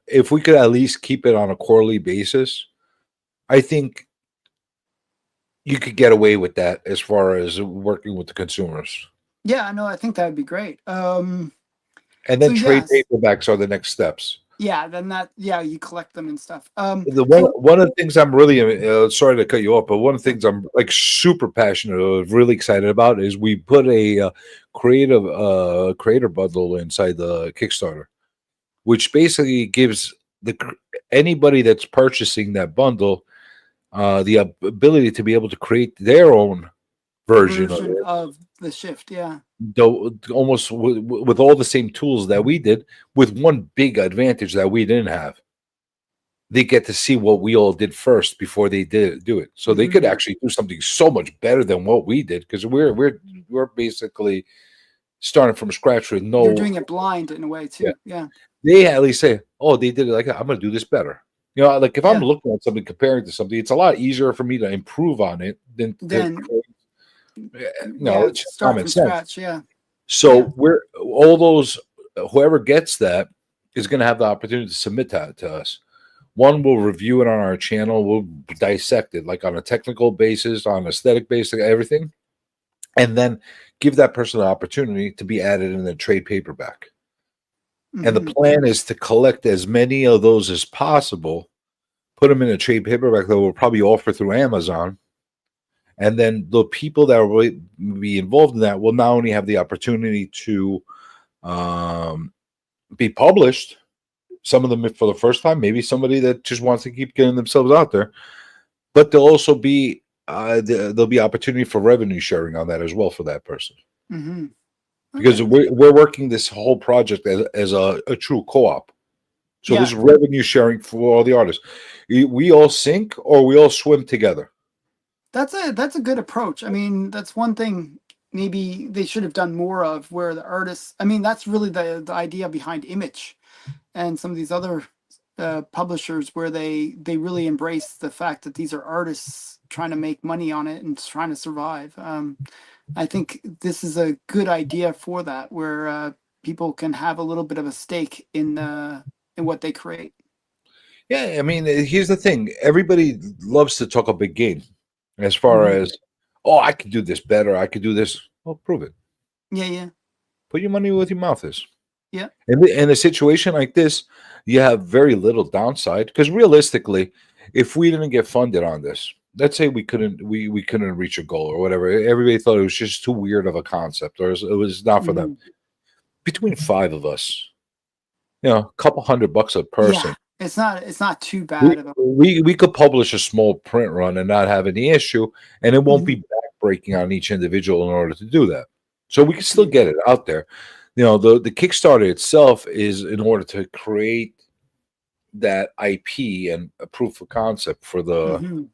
if we could at least keep it on a quarterly basis, I think you could get away with that as far as working with the consumers. Yeah, no, I think that would be great. And So then trade yes, paperbacks are the next steps. yeah, then that, yeah, you collect them and stuff. The one So one of the things I'm really sorry to cut you off, but one of the things I'm like super passionate, really excited about is we put a creator bundle inside the Kickstarter, which basically gives anybody that's purchasing that bundle the ability to be able to create their own version of version it, of the shift, yeah. though almost with all the same tools that we did, with one big advantage that we didn't have. They get to see what we all did first before they did do it, so they could Hmm. actually do something so much better than what we did, because we're basically starting from scratch with You're no. doing it blind in a way Yeah, too. Yeah, they at least say, oh, they did it like that, I'm going to do this better. Like if I'm yeah. looking at something, comparing to something, it's a lot easier for me to improve on it than to Then yeah, it's just start common from sense. scratch. Yeah, yeah. So we're all those, whoever gets that is going to have the opportunity to submit that to us. One, we'll review it on our channel. We'll dissect it like on a technical basis, on aesthetic basis, everything, and then give that person the opportunity to be added in the trade paperback. And the Hmm. plan is to collect as many of those as possible, put them in a trade paperback that we'll probably offer through Amazon. And then the people that will be involved in that will not only have the opportunity to um, be published, some of them for the first time, maybe somebody that just wants to keep getting themselves out there, but there'll also be there'll be opportunity for revenue sharing on that as well for that person, Hmm. because Okay. we're working this whole project as a true co-op. So Yeah, there's revenue sharing for all the artists. We all sink or we all swim together. that's a good approach. I mean, that's one thing maybe they should have done more of, where the artists. I mean, that's really the idea behind Image and some of these other publishers, where they really embrace the fact that these are artists trying to make money on it and trying to survive. I think this is a good idea for that, where people can have a little bit of a stake in what they create. Yeah, I mean, here's the thing: everybody loves to talk a big game, as far Hmm. as, oh, I could do this better, I could do this. Well, prove it. Yeah, yeah, Put your money where your mouth is. yeah. In a situation like this, you have very little downside, because realistically, if we didn't get funded on this, let's say we couldn't reach a goal or whatever, everybody thought it was just too weird of a concept, or it was not for them. Hmm. Between five of us, a couple $100 a Yeah. person, It's not too we bad of a. we could publish a small print run and not have any issue, and it won't be Mhm. backbreaking on each individual in order to do that. So we can still Yeah. get it out there. The Kickstarter itself is in order to create that IP and a proof of concept for the Hmm.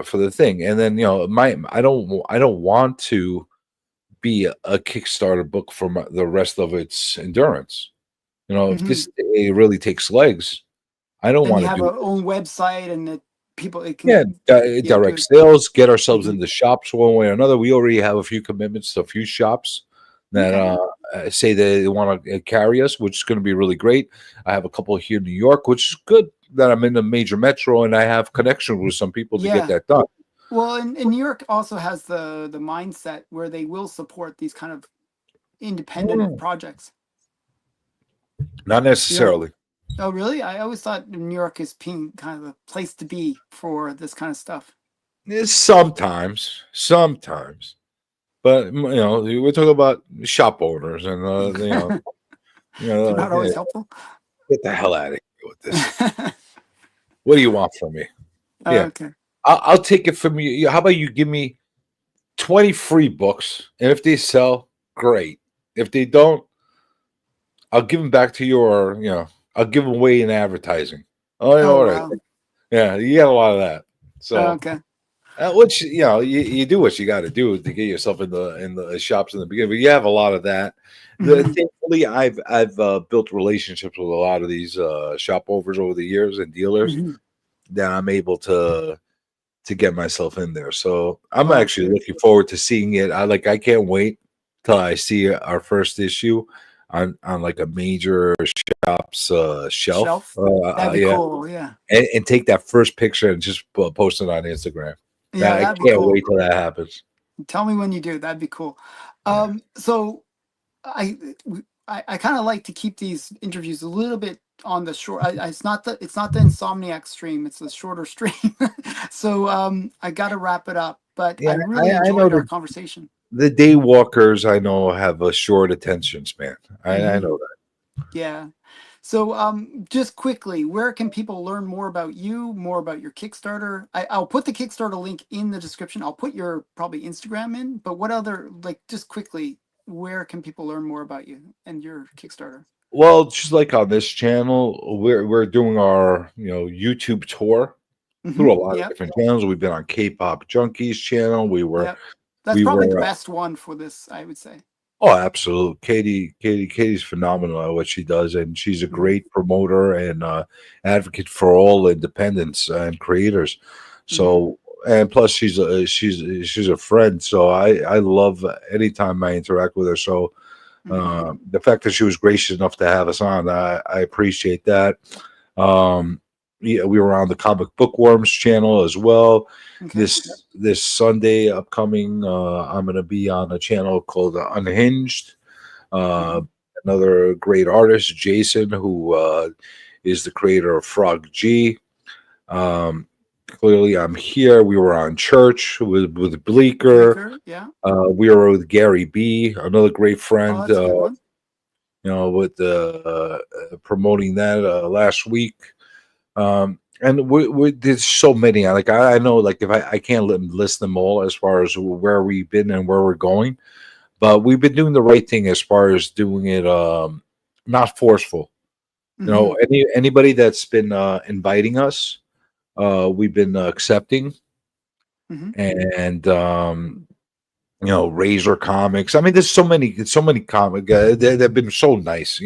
for the thing. And then my I don't want to be a Kickstarter book for the rest of its endurance. If Hmm. this it really takes legs, I don't Then you want to have do. a own website, and people it Yeah, can, yeah, do direct it. sales, get ourselves Hmm. into shops one way or another. We already have a few commitments to a few shops that Okay. say they want to carry us, which is going to be really great. I have a couple here in New York, which is good that I'm in the major metro and I have connection with some people to get Yeah. that done. Well, and New York also has the mindset where they will support these kind of independent Mm, projects. not You know? necessarily. Oh, really? I always thought New York is being kind of a place to be for this kind of stuff. Sometimes. But we're talking about shop owners, and They're not yeah, always helpful. get the hell out of here with this. What do you want from me? Yeah, Okay. I'll take it from you. How about you give me 20 free books, and if they sell, great. If they don't, I'll give them back to you, or I'll give them away in advertising. Oh, Oh all right. wow. Yeah, you got a lot of that. So, Okay. which you do what you got to do to get yourself in the shops in the beginning. But you have a lot of that. Hmm. Thankfully, I've built relationships with a lot of these shop owners over the years and dealers Hmm. that I'm able to get myself in there. So I'm Oh, actually good. looking forward to seeing it. I can't wait till I see our first issue on like a major shop's shelf. Shelf. That'd be Yeah, cool. Yeah. and take that first picture and just post it on Instagram. Yeah, I that'd be can't cool. wait till that happens. Tell me when you do. That'd be cool. Yeah. So I I kind of like to keep these interviews a little bit on the short. It's not the Insomniac stream. It's the shorter stream. So I got to wrap it up. But I Yeah, really I know enjoyed our conversation. the day walkers I know have a short attention span. I Hmm. know that. Yeah. So just quickly, where can people learn more about you, more about your Kickstarter? I'll put the Kickstarter link in the description. I'll put your probably Instagram in. But what other like just quickly, where can people learn more about you and your Kickstarter? Well, just like on this channel, we're doing our YouTube tour through a lot of Yep. different channels. We've been on K-pop Junkies channel. We were Yep. That's we probably the were best one for this, I would say. oh, absolutely. Katie's phenomenal at what she does, and she's a Hmm. great promoter and advocate for all independents and creators. Hmm. So, and plus, she's a friend. So I love anytime I interact with her. So Hmm. the fact that she was gracious enough to have us on, I appreciate that. Um, yeah, we were on the Comic Bookworms channel as well. Okay. This Sunday upcoming, I'm going to be on a channel called Unhinged. Uh, Hmm. Another great artist, Jason, who is the creator of Frog G. Clearly, I'm here. We were on Church with Bleeker. Bleaker. Yeah. We were with Gary B, another great Oh, friend. that's a good one. With promoting that last week. And there's so many. I know, like if I can't list them all as far as where we've been and where we're going, but we've been doing the right thing as far as doing it not forceful. Hmm. Anybody that's been inviting us, we've been accepting, Hmm. and Razor Comics. I mean, there's so many comic. They've been so nice.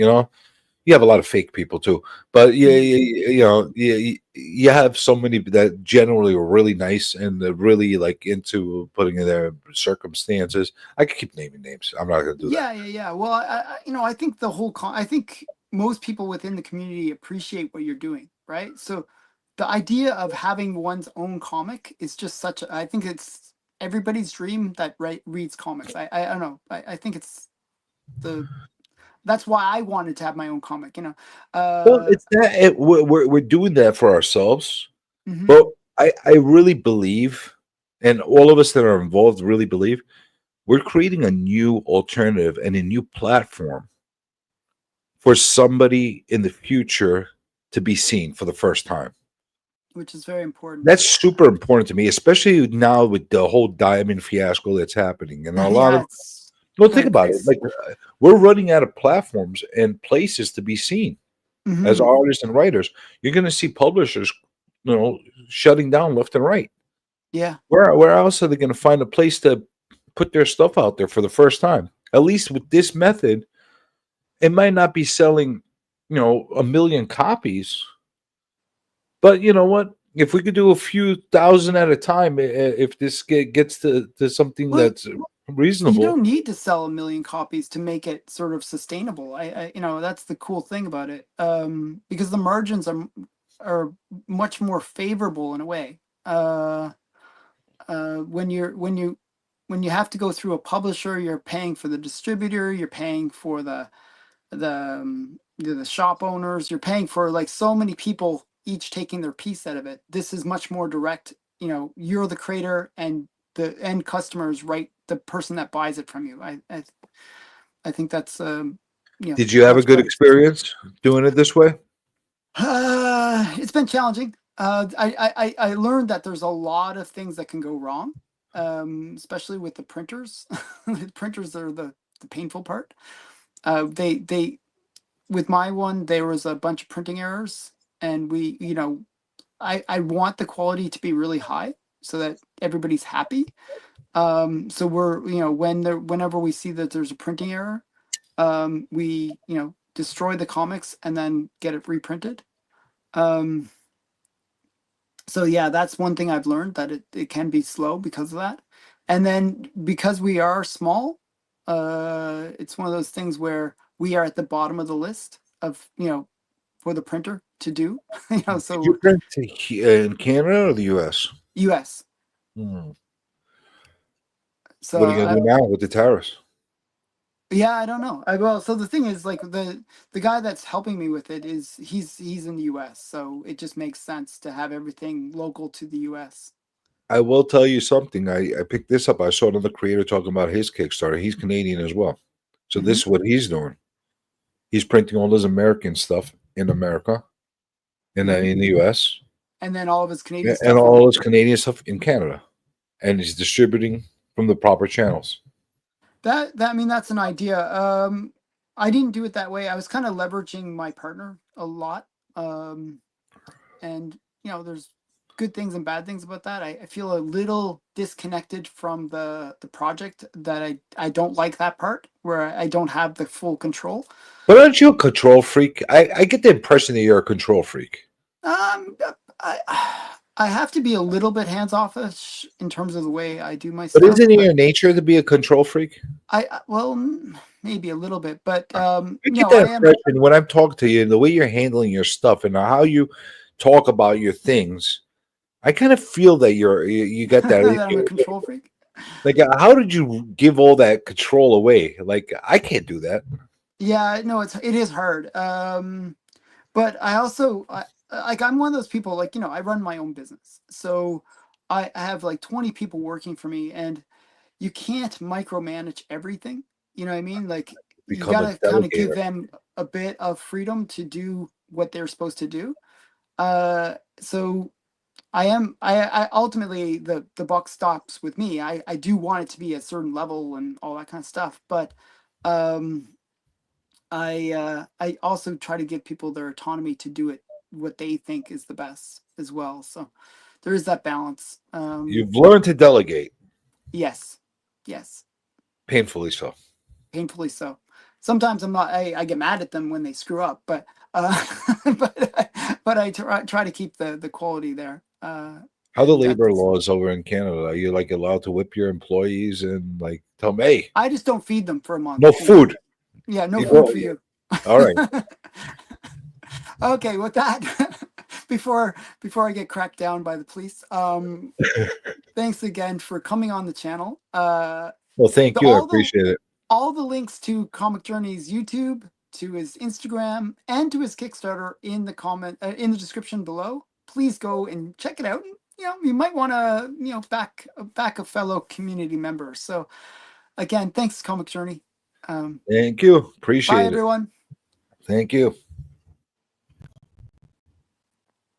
You have a lot of fake people too, but yeah, Hmm. you have so many that generally are really nice and they're really like into putting in their circumstances. I could keep naming names. I'm not going to do that. Yeah, yeah, yeah. Well, I think the whole I think most people within the community appreciate what you're doing, right? So the idea of having one's own comic is just such a, I think it's everybody's dream that reads comics. I don't know. I think it's the that's why I wanted to have my own comic, you know. Well, Uh it's that we're doing that for ourselves, mhm, but I really believe, and all of us that are involved really believe, we're creating a new alternative and a new platform for somebody in the future to be seen for the first time. which is very important. That's super important to me, especially now with the whole diamond fiasco that's happening. And a lot Yeah, of, it's well, think very about it. crazy. Like, we're running out of platforms and places to be seen as Mhm. artists and writers. You're going to see publishers, shutting down left and right. Yeah. Where else are they going to find a place to put their stuff out there for the first time? At least with this method, it might not be selling, a million copies, but you know what? If we could do a few thousand at a time, if this gets to something Well, that's you reasonable. don't need to sell a million copies to make it sort of sustainable. That's the cool thing about it. Because the margins are much more favorable in a way. When you have to go through a publisher, you're paying for the distributor, you're paying for the shop owners, you're paying for like so many people each taking their piece out of it. This is much more direct. You're the creator and the end customer is right, the person that buys it from you. I think that's Did you have a much good better. experience doing it this way? It's been challenging. I learned that there's a lot of things that can go wrong, especially with the printers. The printers are the painful part. They with my one, there was a bunch of printing errors, and I want the quality to be really high so that everybody's happy. So we're, whenever we see that there's a printing error, we, destroy the comics and then get it reprinted. Um, so yeah, that's one thing I've learned, that it can be slow because of that. And then because we are small, it's one of those things where we are at the bottom of the list of, for the printer to do, Did you so print in Canada or the US? US. Hmm. So What are you gonna do now with the tariffs? yeah, I don't know. Well, so the thing is, like, the guy that's helping me with it is he's in the US, so it just makes sense to have everything local to the US. I will tell you something. I picked this up. I saw another creator talking about his Kickstarter. He's Canadian as well. So this Hmm. is what he's doing. He's printing all his American stuff in America, Hmm. in the US, And then all of his Canadian and stuff all his Canadian stuff in Canada. And he's distributing from the proper channels. that I mean, that's an idea. I didn't do it that way. I was kind of leveraging my partner a lot. And there's good things and bad things about that. I feel a little disconnected from the project, that I don't like that part where I don't have the full control. But aren't you a control freak? I get the impression that you're a control freak. Um, I have to be a little bit hands offish in terms of the way I do my But stuff, isn't it but your nature to be a control freak? well, maybe a little bit, but I get no, that I am. impression when I'm talking to you, the way you're handling your stuff and how you talk about your things. I kind of feel that you got that. That I'm a control freak. Like, how did you give all that control away? Like, I can't do that. Yeah, no, it is hard. But I also, like, I'm one of those people, like, I run my own business, so I have like 20 people working for me, and you can't micromanage everything. You know what I mean? Like, you Become got a to kind of give delegator. them a bit of freedom to do what they're supposed to do. So I ultimately, the buck stops with me. I do want it to be a certain level and all that kind of stuff, but um I also try to give people their autonomy to do it what they think is the best as well. So there is that balance. You've learned to delegate, Yes, yes, painfully so. painfully so. Sometimes I'm not. I get mad at them when they screw up, but but I try to keep the quality there. How the And labor that's laws over in Canada? Are you like allowed to whip your employees and like tell them, hey, I just don't feed them for a month. no food? Yeah, no You food go, for you. all right. Okay, with that, before I get cracked down by the police, thanks again for coming on the channel. Well, thank The you. I all the appreciate it. all the links to Comic Journey's YouTube, to his Instagram, and to his Kickstarter in the in the description below. Please go and check it out. You might want to back a fellow community member. So again, thanks, Comic Journey. Thank you. Bye, Appreciate it. everyone. Thank you.